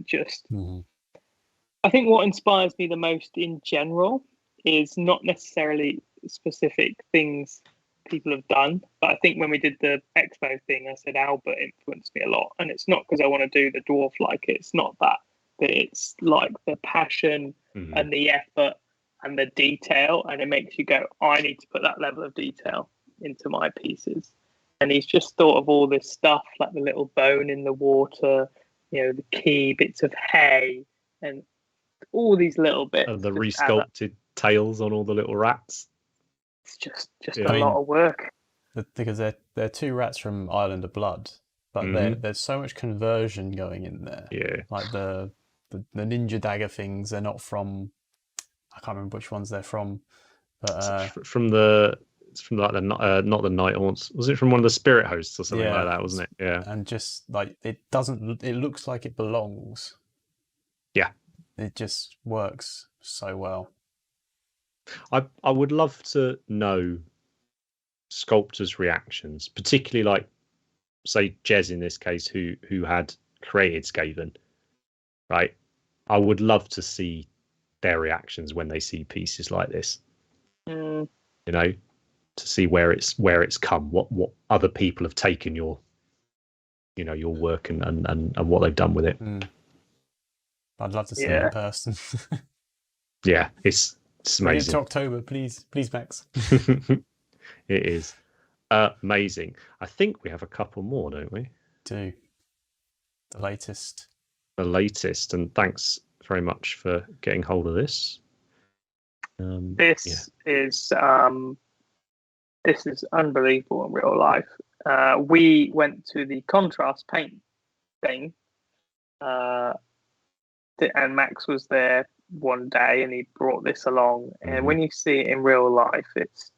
I think what inspires me the most in general is not necessarily specific things people have done, but I think when we did the expo thing, I said Albert influenced me a lot, and it's not because I want to do the dwarf like it. It's not that, but it's like the passion and the effort and the detail, and it makes you go, I need to put that level of detail into my pieces. And he's just thought of all this stuff, like the little bone in the water, the key bits of hay, and all these little bits. And the resculpted tails on all the little rats. It's just a lot of work. Because they're two rats from Island of Blood, but there's so much conversion going in there. Yeah. Like the ninja dagger things, they're not from, I can't remember which ones they're from, but it's from like not the Night Haunts. Was it from one of the Spirit Hosts or something like that? Wasn't it? Yeah. And just like it looks like it belongs. Yeah. It just works so well. I would love to know sculptors' reactions, particularly like, say, Jez in this case, who had created Skaven, right? I would love to see their reactions when they see pieces like this. To see where it's come, what other people have taken your work and what they've done with it. I'd love to see it in person. Yeah, it's amazing. It's October, please, Max. It is amazing. I think we have a couple more, don't we? Do the latest, and thanks very much for getting hold of this. This is unbelievable in real life. We went to the contrast paint thing, and Max was there one day, and he brought this along. And when you see it in real life, it's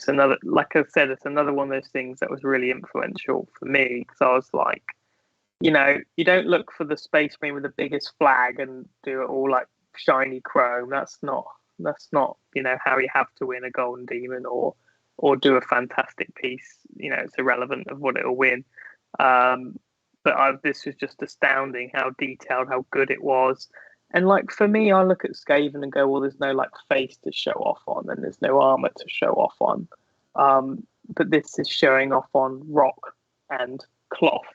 another, like I said, it's another one of those things that was really influential for me, because I was like, you don't look for the Space Marine with the biggest flag and do it all like shiny chrome. That's not how you have to win a Golden Demon or do a fantastic piece. It's irrelevant of what it'll win. But this was just astounding how detailed, how good it was. And like for me, I look at Skaven and go, well, there's no like face to show off on, and there's no armor to show off on. But this is showing off on rock and cloth.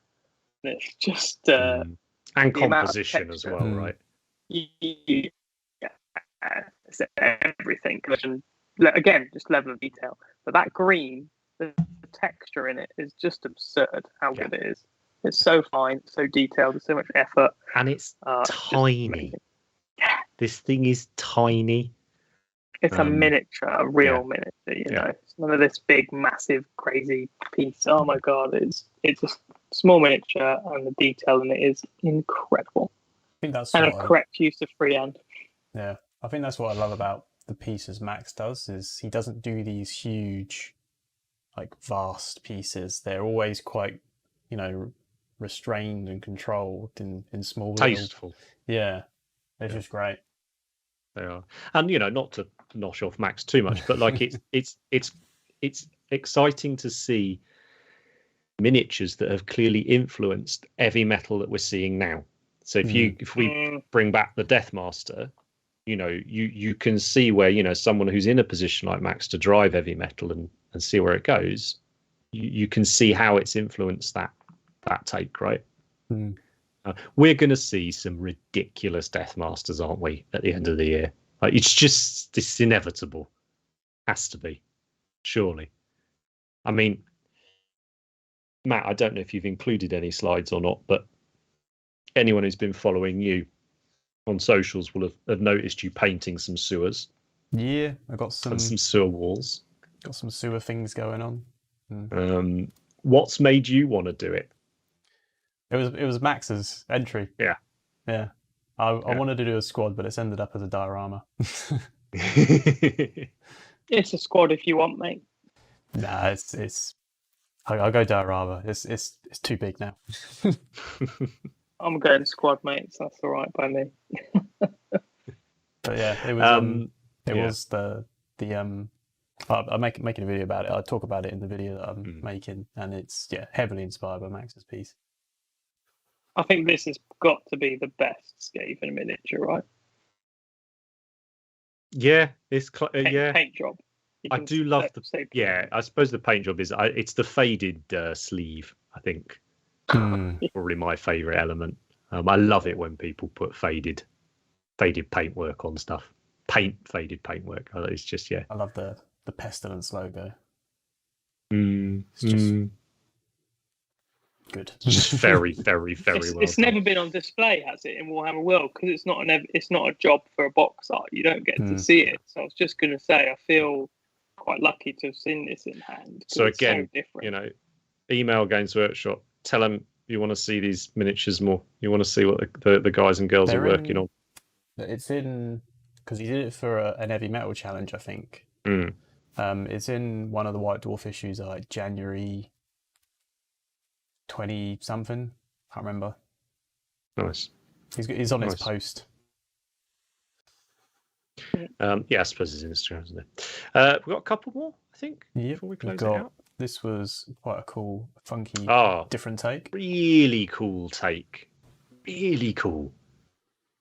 And it's just and composition as well, right? It's everything. And again, just level of detail. But that green, the texture in it is just absurd. How good it is. It's so fine, so detailed, there's so much effort. And it's tiny. This thing is tiny. It's a miniature, a real miniature, It's none of this big, massive, crazy piece. Oh my God, it's a small miniature, and the detail in it is incredible. I think that's correct use of freehand. Yeah, I think that's what I love about the pieces Max does is he doesn't do these huge, like vast pieces. They're always quite, restrained and controlled in small, tasteful. Yeah, it's just great. They are, and not to nosh off Max too much, but like it's exciting to see miniatures that have clearly influenced heavy metal that we're seeing now. So if we bring back the Deathmaster, you can see where someone who's in a position like Max to drive heavy metal and see where it goes. You can see how it's influenced that take, right? We're going to see some ridiculous Deathmasters, aren't we, at the end of the year? Like it's inevitable. Has to be, surely. I mean, Matt, I don't know if you've included any slides or not, but anyone who's been following you on socials will have noticed you painting some sewers. Yeah, I got some sewer walls. Got some sewer things going on. What's made you want to do it? It was Max's entry. Yeah. I wanted to do a squad, but it's ended up as a diorama. It's a squad if you want, mate. Nah, it's. I'll go diorama. It's too big now. I'm going squad, mate. So that's all right by me. But yeah, it was. Was the. I'm making a video about it. I talk about it in the video that I'm making, and it's heavily inspired by Max's piece. I think this has got to be the best Skaven miniature, right? Yeah, it's paint job. I do love I suppose the paint job is it's the faded sleeve. I think probably my favourite element. I love it when people put faded paintwork on stuff. Faded paintwork. It's just I love the Pestilence logo. It's just good. Just very, very, very well. It's never been on display, has it, in Warhammer World? Because it's not a job for a box art. You don't get to see it. So I was just going to say, I feel quite lucky to have seen this in hand. So again, email Games Workshop. Tell them you want to see these miniatures more. You want to see what the guys and girls are working on. It's in because he did it for an heavy metal challenge, I think. It's in one of the White Dwarf issues, like January 20-something. Can't remember. Nice. He's on his post. I suppose it's in Instagram, isn't it? We've got a couple more, I think, before we close it out. This was quite a cool, funky, different take. Really cool take. Really cool.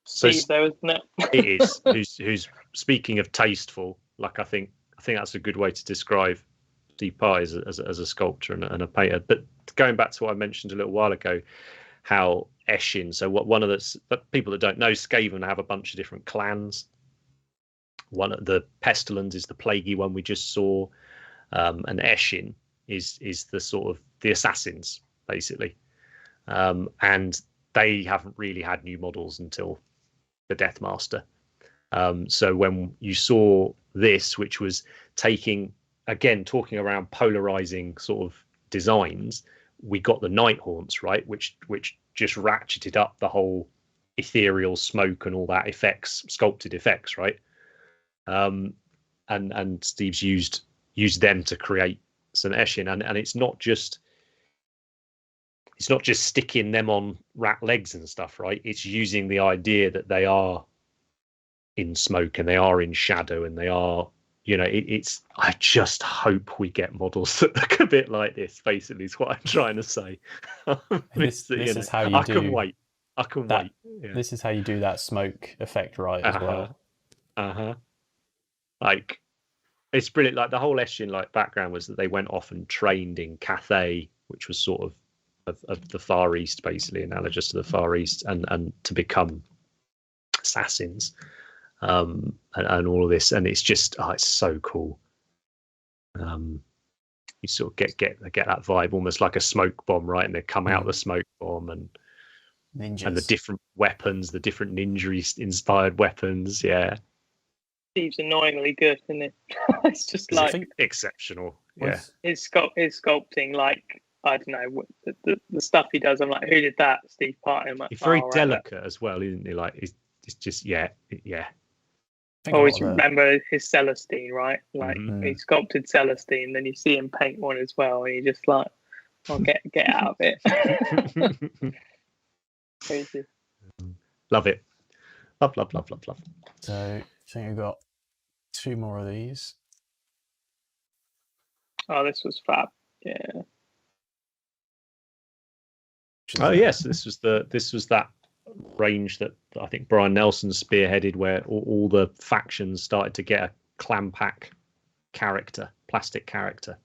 Steve, though, isn't it? It is. Who's speaking of tasteful? Like I think that's a good way to describe Steve Pye as a sculptor and a painter. But going back to what I mentioned a little while ago, how Eshin. So one of the people that don't know, Skaven have a bunch of different clans. One of the Pestilence is the plaguey one we just saw, and Eshin is the sort of the assassins basically, and they haven't really had new models until the Deathmaster. So when you saw this, which was talking around polarizing sort of designs, we got the Nighthaunts, right, which just ratcheted up the whole ethereal smoke and all that sculpted effects, right? And Steve's used them to create some Eshin, and it's not just sticking them on rat legs and stuff, right? It's using the idea that they are in smoke and they are in shadow and they are, I just hope we get models that look a bit like this, basically, is what I'm trying to say. This is how you do. I can wait. Yeah. This is how you do that smoke effect right as well. Like, it's brilliant. Like the whole Eshin background was that they went off and trained in Cathay, which was sort of the Far East, basically analogous to the Far East, and to become assassins, and all of this. And it's just it's so cool. You sort of get that vibe, almost like a smoke bomb, right? And they come out the smoke bomb and ninjas. And the different weapons, the different ninja inspired weapons. Yeah. Steve's annoyingly good, isn't it? It's just exceptional. Yeah, his sculpting, like, I don't know, the stuff he does. I'm like, who did that? Steve Pye. Like, he's very delicate as well, isn't he? Like, it's just yeah. Always remember his Celestine, right? Like he sculpted Celestine, then you see him paint one as well, and you're just like, "I'll get out of it." Crazy. Love it. Love. So I think I've got 2 more of these. Oh, this was fab. Yeah. Oh yes, this was that range that I think Brian Nelson spearheaded, where all the factions started to get a clan pack character, plastic character.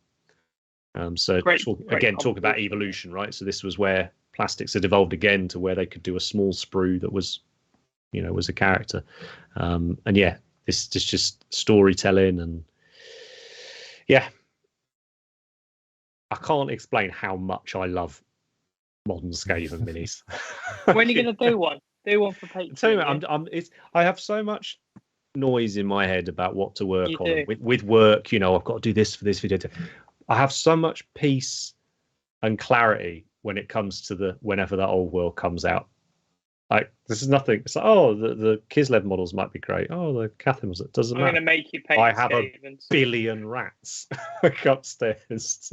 So talk about evolution, right? So this was where plastics had evolved again to where they could do a small sprue that was, was a character. And yeah, this just storytelling, and yeah, I can't explain how much I love modern Skaven minis. When are you going to do one? Do one for Patreon. Tell you, I have so much noise in my head about what to work on with work. I've got to do this for this video. I have so much peace and clarity when it comes to whenever that old world comes out. Like, this is nothing. It's like, the Kislev models might be great. Oh, the Catherine models. It doesn't matter. I'm going to make you paint. I have a billion rats upstairs.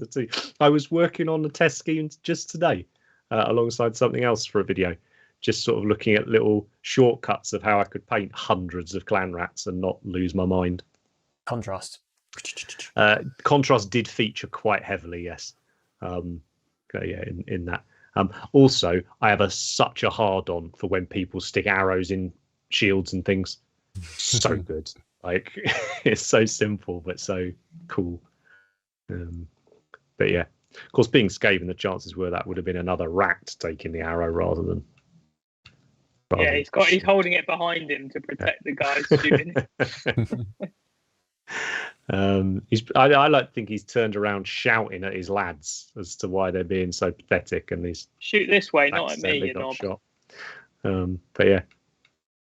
I was working on the test scheme just today, alongside something else for a video, just sort of looking at little shortcuts of how I could paint hundreds of clan rats and not lose my mind. Contrast. Contrast did feature quite heavily, yes. In that. Also, I have such a hard-on for when people stick arrows in shields and things. So good. Like, it's so simple but so cool. But yeah, of course, being Skaven, the chances were that would have been another rat taking the arrow rather than. Yeah, he's holding it behind him to protect the guys shooting it. I like to think he's turned around shouting at his lads as to why they're being so pathetic, and he's shoot this way, not at me, you knob. Shot. But yeah,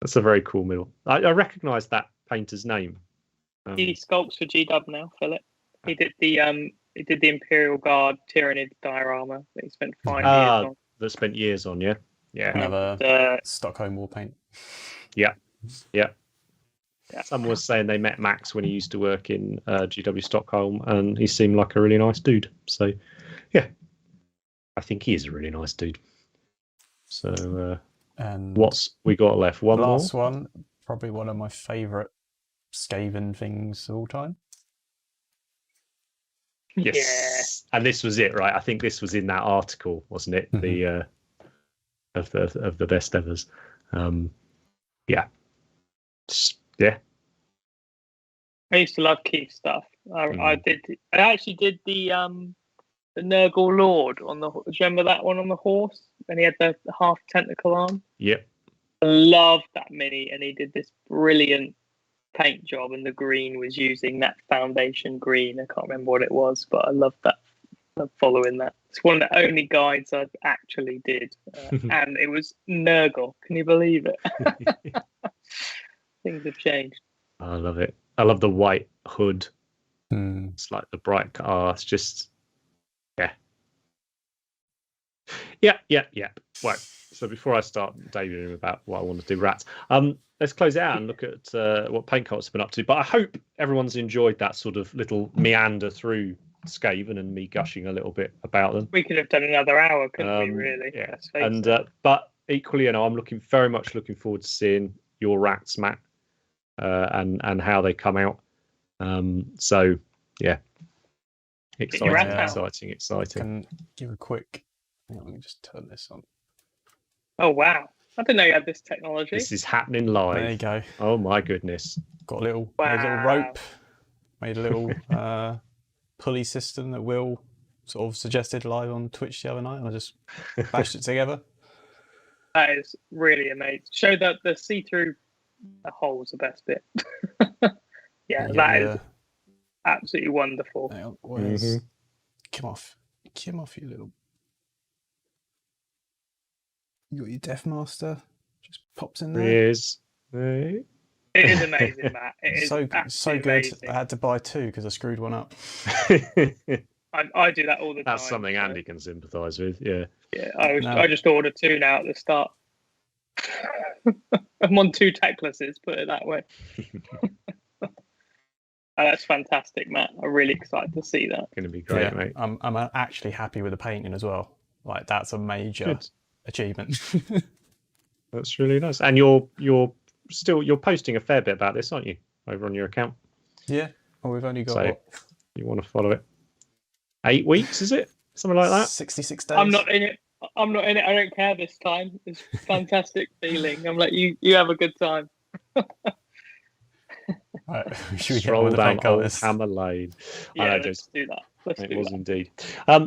that's a very cool middle. I recognise that painter's name. He sculpts for GW now, Philip. He did the Imperial Guard Tyrannid diorama that he spent 5 years on. That spent years on, yeah. Another Stockholm war paint. Yeah. Someone was saying they met Max when he used to work in GW Stockholm, and he seemed like a really nice dude. So, yeah, I think he is a really nice dude. So, what's we got left? One more? Last one, probably one of my favourite Skaven things of all time. Yes, and this was it, right? I think this was in that article, wasn't it? The of the best evers. Yeah. I used to love Keith's stuff. I actually did the Nurgle Lord on the. Do you remember that one on the horse? And he had the half tentacle arm. Yep. I loved that mini, and he did this brilliant paint job. And the green was using that foundation green. I can't remember what it was, but I loved that. I'm following that. It's one of the only guides I actually did, and it was Nurgle. Can you believe it? Things have changed. I love it. I love the white hood. It's like the bright car. It's just, yeah. Right. So before I start daydreaming about what I want to do, rats. Let's close it out and look at what Paint Cult's been up to. But I hope everyone's enjoyed that sort of little meander through Skaven and me gushing a little bit about them. We could have done another hour, couldn't we? Really? Yeah. And but equally, I'm very much looking forward to seeing your rats, Matt, and how they come out. So yeah, exciting. Can give a quick. Let me just turn this on. Oh wow! I didn't know you had this technology. This is happening live. There you go. Oh my goodness! Got a little rope. Made a little pulley system that Will sort of suggested live on Twitch the other night, and I just bashed it together. That is really amazing. Show that the see-through hole is the best bit. That is absolutely wonderful. Come off, you little. You got your Death Master. Just pops in there. It is amazing, Matt. It is so good. Amazing. I had to buy 2 because I screwed one up. I do that all the time. That's something Andy can sympathise with. Yeah. Yeah. I just ordered 2 now at the start. I'm on 2 tacklesses, put it that way. That's fantastic, Matt. I'm really excited to see that. Going to be great, mate. I'm actually happy with the painting as well. Like, that's a major achievement. That's really nice. And you're posting a fair bit about this, aren't you, over on your account? Yeah. Well, we've only got you want to follow it. 8 weeks, is it? Something like that? 66 days. I'm not in it. I don't care this time. It's a fantastic feeling. I'm like, you have a good time. Right, stroll down Old Hammer Lane. Yeah, let's do that. It was indeed.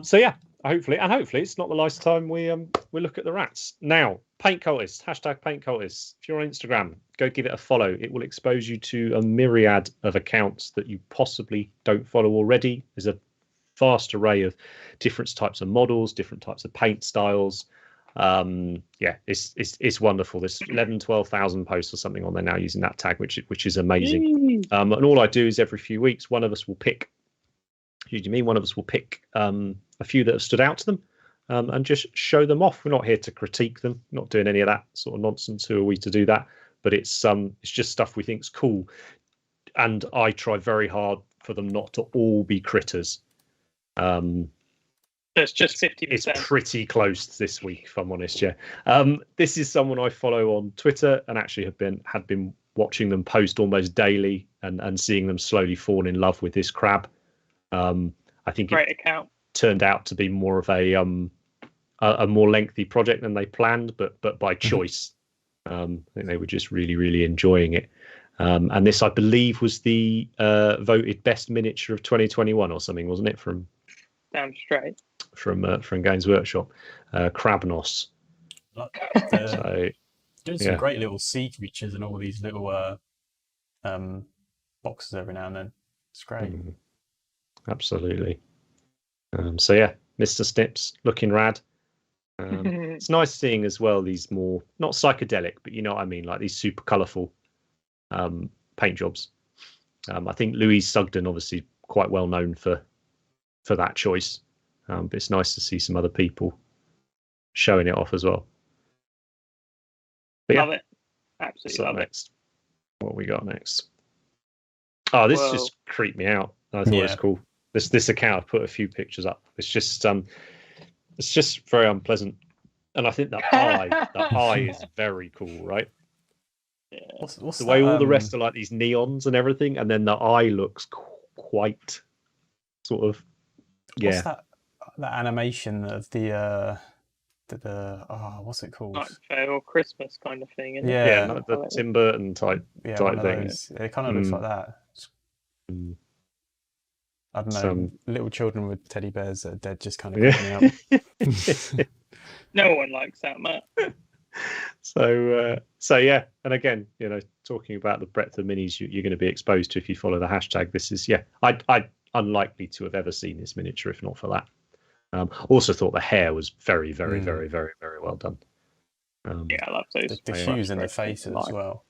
So yeah, hopefully it's not the last time we look at the rats. Now, Paint Cultist, #Paint Cultist. If you're on Instagram, go give it a follow. It will expose you to a myriad of accounts that you possibly don't follow already. There's a vast array of different types of models, different types of paint styles. It's wonderful. There's 12,000 posts or something on there now using that tag, which is amazing. And all I do is every few weeks, one of us will pick a few that have stood out to them, and just show them off. We're not here to critique them, not doing any of that sort of nonsense. Who are we to do that? But it's just stuff we think's cool, and I try very hard for them not to all be critters. It's just 50%. It's pretty close this week, if I'm honest. Yeah. This is someone I follow on Twitter and actually had been watching them post almost daily and seeing them slowly fall in love with this crab. I think great account. Turned out to be more of a more lengthy project than they planned, but by choice. I think they were just really, really enjoying it. And this, I believe, was the voted best miniature of 2021 or something, wasn't it? From damn straight. From Games Workshop, Krabnos. Doing some great little sea creatures and all these little boxes every now and then. It's great. Absolutely. So yeah, Mr. Snips looking rad. It's nice seeing as well these more not psychedelic, but you know what I mean, like these super colourful paint jobs. I think Louise Sugden obviously quite well known for that choice. But it's nice to see some other people showing it off as well. But love it. Absolutely love it. What we got next? Oh, this just creeped me out. I thought it was cool. This account, I've put a few pictures up. It's just very unpleasant. And I think the eye is very cool, right? Yeah. What's the way all the rest are like these neons and everything, and then the eye looks quite sort of What's that animation of the what's it called? Night Fair or Christmas kind of thing, isn't it? Like the Tim Burton type thing. It kind of looks like that. I don't know. Little children with teddy bears that are dead just kind of coming out. No one likes that, Matt. So yeah, and again, talking about the breadth of minis you're going to be exposed to if you follow the hashtag. This is I unlikely to have ever seen this miniature if not for that. Also thought the hair was very, very, very, very, very well done. I love those. The hues in the faces as well.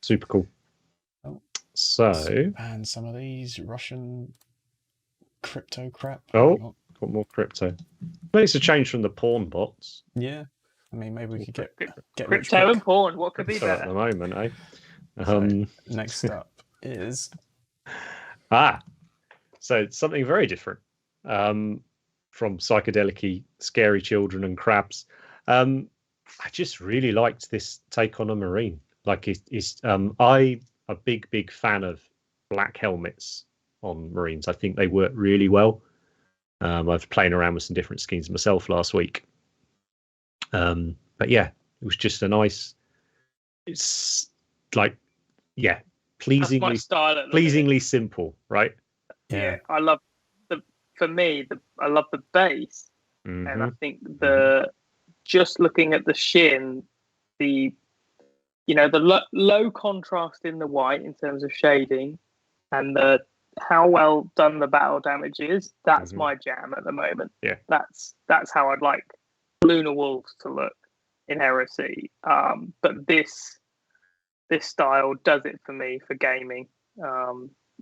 Super cool. So and some of these Russian crypto crap. Got more crypto. Makes a change from the porn bots. Yeah, I mean maybe we could get crypto and porn. What could be better at the moment, eh? So, next up is so it's something very different from psychedelic-y scary children and crabs. I just really liked this take on a marine. Like I'm a big fan of black helmets on marines. I think they work really well. I've playing around with some different schemes myself last week. But yeah, it was just a nice. It's like pleasingly simple, right? Yeah, I love I love the base, and I think just looking at the shin, the low contrast in the white in terms of shading, and how well done the battle damage is. That's my jam at the moment. Yeah, that's how I'd like Lunar Wolves to look in Heresy. But this style does it for me for gaming.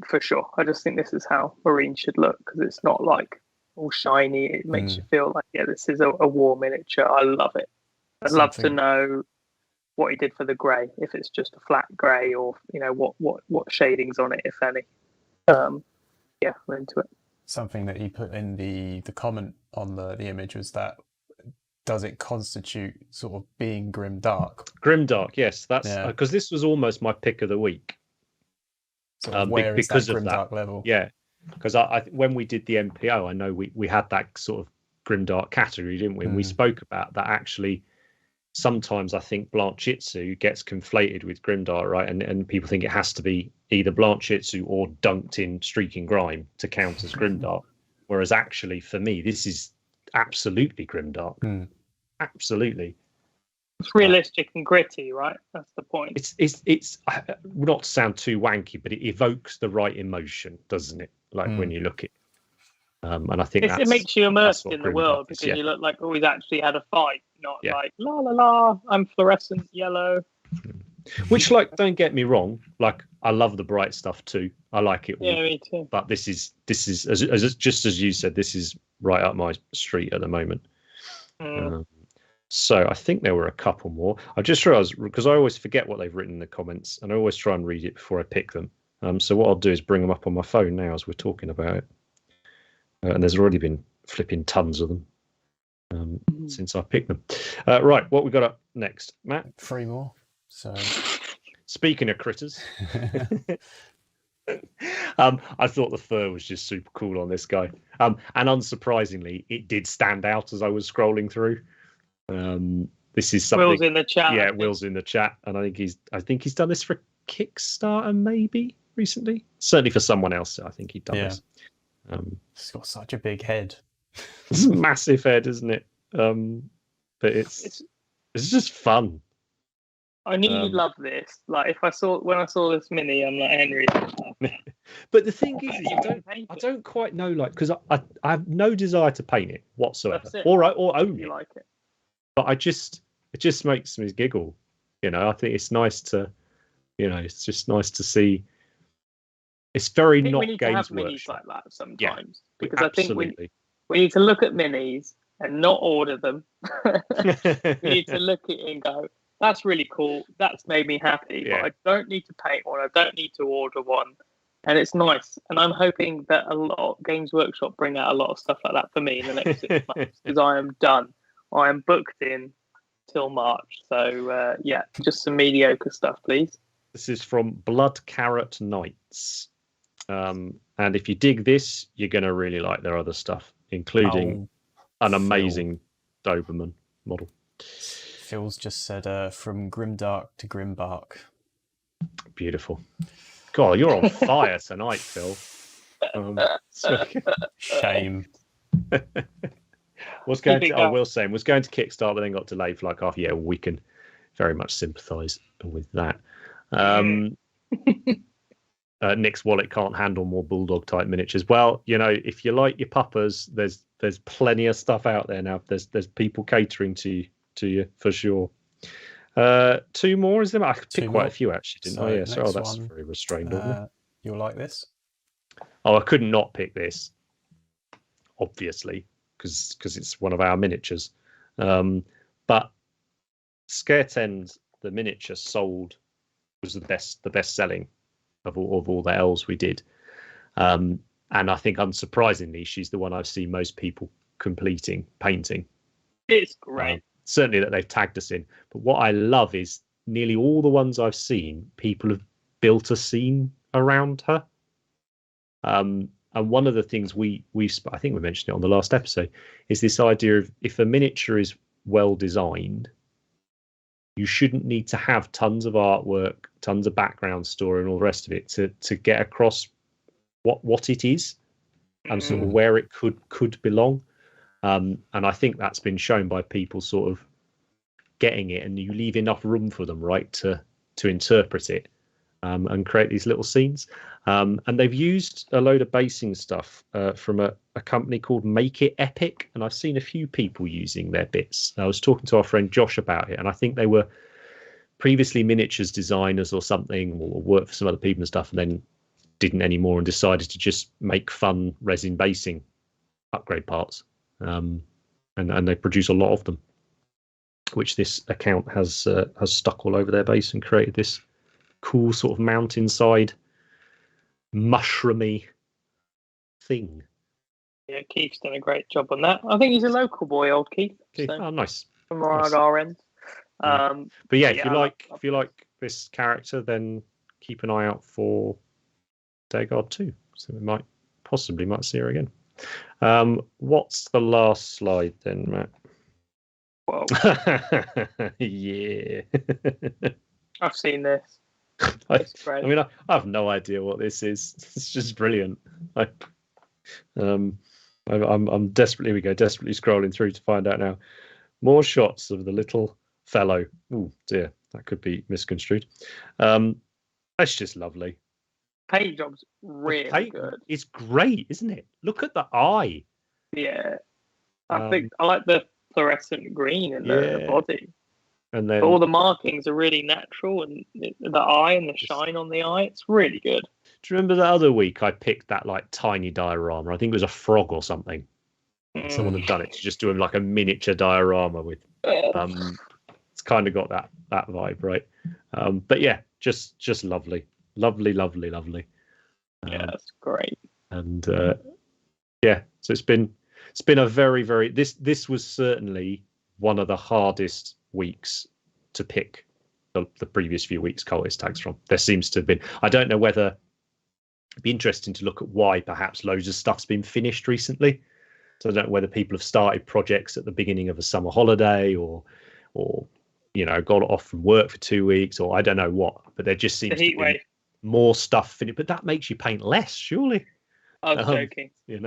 For sure. I just think this is how Marine should look, because it's not like all shiny. It makes you feel like, yeah, this is a war miniature. I love it. I'd love to know what he did for the grey, if it's just a flat grey, or what shadings on it, if any. Yeah, we're into it. Something that he put in the comment on the image was that, does it constitute sort of being grimdark? Grimdark, yes. That's because this was almost my pick of the week. Sort of where is that grimdark level? Yeah, because I when we did the MPO, I know we had that sort of grimdark category, didn't we? And we spoke about that actually. Sometimes I think Blanchitsu gets conflated with grimdark, right? And people think it has to be either Blanchitsu or dunked in streaking grime to count as grimdark. Whereas actually, for me, this is absolutely grimdark. Absolutely. It's realistic and gritty, right? That's the point. It's not to sound too wanky, but it evokes the right emotion, doesn't it? Like when you look at it. And I think it makes you immersed in the world because you look like he's actually had a fight, not like la la la, I'm fluorescent yellow. Which, like, don't get me wrong, like I love the bright stuff too. I like it all. Yeah, me too. But this is as just as you said, this is right up my street at the moment. So I think there were a couple more. I just realised, because I always forget what they've written in the comments, and I always try and read it before I pick them. So what I'll do is bring them up on my phone now as we're talking about it. And there's already been flipping tons of them since I picked them. Right, what we got up next, Matt? 3 more. So, speaking of critters, I thought the fur was just super cool on this guy. And unsurprisingly, it did stand out as I was scrolling through. This is something. Will's in the chat. Yeah, Will's in the chat, and I think he's done this for Kickstarter maybe recently. Certainly for someone else, I think he'd done this. It's got such a big head. It's a massive head, isn't it? But it's just fun. I knew you'd love this. Like when I saw this mini, I'm like, Henry. But the thing is, I don't quite know, like, because I have no desire to paint it whatsoever, or own it. You like it, but it just makes me giggle. I think it's nice to, it's just nice to see. It's very not Games Workshop. We need to have minis like that sometimes, because absolutely. I think we need to look at minis and not order them. We need to look at it and go, that's really cool. That's made me happy. Yeah. But I don't need to paint one. I don't need to order one. And it's nice. And I'm hoping that a lot Games Workshop bring out a lot of stuff like that for me in the next 6 months, because I am done. I am booked in till March. So, just some mediocre stuff, please. This is from Blood Carrot Knights. And if you dig this, you're going to really like their other stuff, including an amazing Doberman model. Phil's just said from grimdark to grimbark. Beautiful. God, you're on fire tonight, Phil. Shame. Was going to Kickstarter, but then got delayed for like half a year. We can very much sympathise with that. Nick's wallet can't handle more bulldog type miniatures. Well, if you like your puppers, there's plenty of stuff out there now. There's people catering to you for sure. 2 more, is there? I picked quite a few actually, didn't I? Yeah. So that's very restrained, wasn't it? You'll like this. Oh, I could not pick this, obviously, because it's one of our miniatures. But Scare 10's the miniature sold was the best selling of all the L's we did, and I think unsurprisingly she's the one I've seen most people painting. It's great. Certainly that they've tagged us in. But what I love is nearly all the ones I've seen, people have built a scene around her. And one of the things I think we mentioned it on the last episode, is this idea of, if a miniature is well designed, you shouldn't need to have tons of artwork, tons of background story, and all the rest of it to get across what it is and sort of where it could belong. And I think that's been shown by people sort of getting it, and you leave enough room for them, right, to interpret it and create these little scenes. And they've used a load of basing stuff from a company called Make It Epic, and I've seen a few people using their bits. I was talking to our friend Josh about it, and I think they were previously miniatures designers or something, or worked for some other people and stuff, and then didn't anymore and decided to just make fun resin basing upgrade parts, and they produce a lot of them, which this account has stuck all over their base and created this cool sort of mountainside mushroomy thing. Yeah, Keith's done a great job on that. I think he's a local boy, old Keith. So, oh, nice. From around our end. But yeah, if you like this character, then keep an eye out for Dagard 2. So we might see her again. What's the last slide then, Matt? Well, yeah. I've seen this. It's great. I mean, I have no idea what this is. It's just brilliant. I'm desperately scrolling through to find out now. More shots of the little fellow. Oh dear, that could be misconstrued. That's just lovely. Paint job's really good. It's great, isn't it? Look at the eye. Yeah, I think I like the fluorescent green in the body. And then all the markings are really natural, and the eye and the shine on the eye, it's really good. Do you remember the other week I picked that like tiny diorama? I think it was a frog or something. Someone had done it to just do like a miniature diorama with. It's kind of got that vibe, right? But yeah, just lovely. Yeah, that's great. And yeah, so it's been a very this was certainly one of the hardest weeks to pick the previous few weeks Cultist tags from. There seems to have been, I don't know whether it'd be interesting to look at why perhaps loads of stuff's been finished recently. So I don't know whether people have started projects at the beginning of a summer holiday or got off from work for 2 weeks, or I don't know what, but there just seems to be more stuff finished. But that makes you paint less, surely. I was joking. It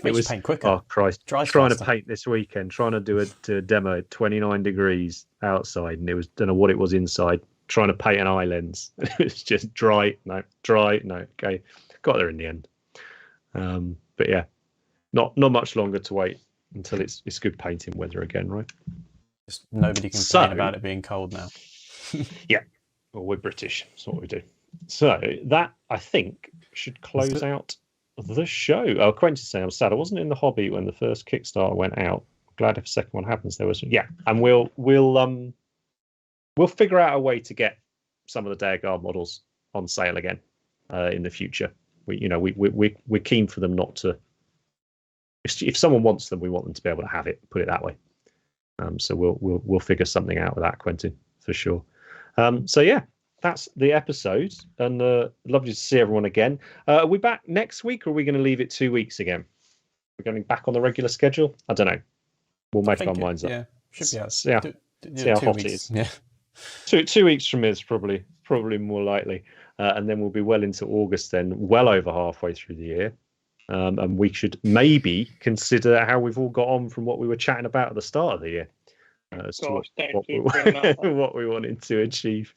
was paint quicker. Oh Christ! Trying to paint this weekend, trying to do a demo, 29 degrees outside, and it was, don't know what it was inside. Trying to paint an eye lens, it was just dry. No. Okay, got there in the end. But yeah, not much longer to wait until it's good painting weather again, right? Just nobody can complain about it being cold now. Yeah, well, we're British. That's what we do. So that, I think, should close out the show. Oh, Quentin's saying I'm sad I wasn't in the hobby when the first Kickstarter went out. Glad if a second one happens. There was, yeah, and we'll figure out a way to get some of the Dagard models on sale again in the future. We're keen for them not to. If someone wants them, we want them to be able to have it. Put it that way. So we'll figure something out with that, Quentin, for sure. So yeah, that's the episode, and lovely to see everyone again. Are we back next week, or are we going to leave it 2 weeks again? We're going back on the regular schedule. I don't know. We'll make our minds up. Yeah, should be. See how hot it is. Yeah, 2 weeks from here is probably more likely, and then we'll be well into August. Then, well over halfway through the year. And we should maybe consider how we've all got on from what we were chatting about at the start of the year. What we wanted to achieve.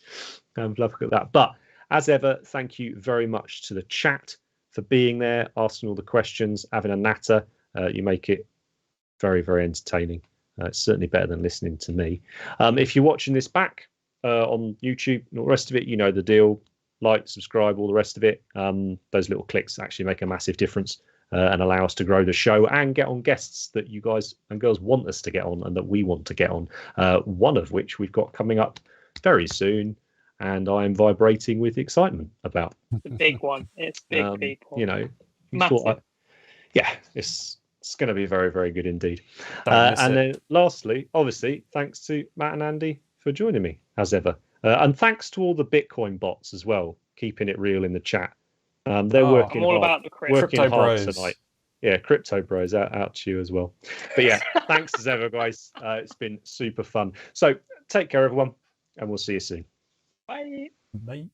Love at that. But as ever, thank you very much to the chat for being there, asking all the questions, having a natter. You make it very, very entertaining. It's certainly better than listening to me. If you're watching this back on YouTube and all the rest of it, you know the deal. Like, subscribe, all the rest of it. Those little clicks actually make a massive difference and allow us to grow the show and get on guests that you guys and girls want us to get on and that we want to get on. One of which we've got coming up very soon, and I am vibrating with excitement about. The big one. It's big people. Massive. It's going to be very, very good indeed. And then lastly, obviously, thanks to Matt and Andy for joining me, as ever. And thanks to all the Bitcoin bots as well, keeping it real in the chat. They're working I'm all hard, about the working crypto hard bros tonight. Yeah, crypto bros out to you as well. But yeah, thanks as ever, guys. It's been super fun. So take care, everyone, and we'll see you soon. Bye. Bye.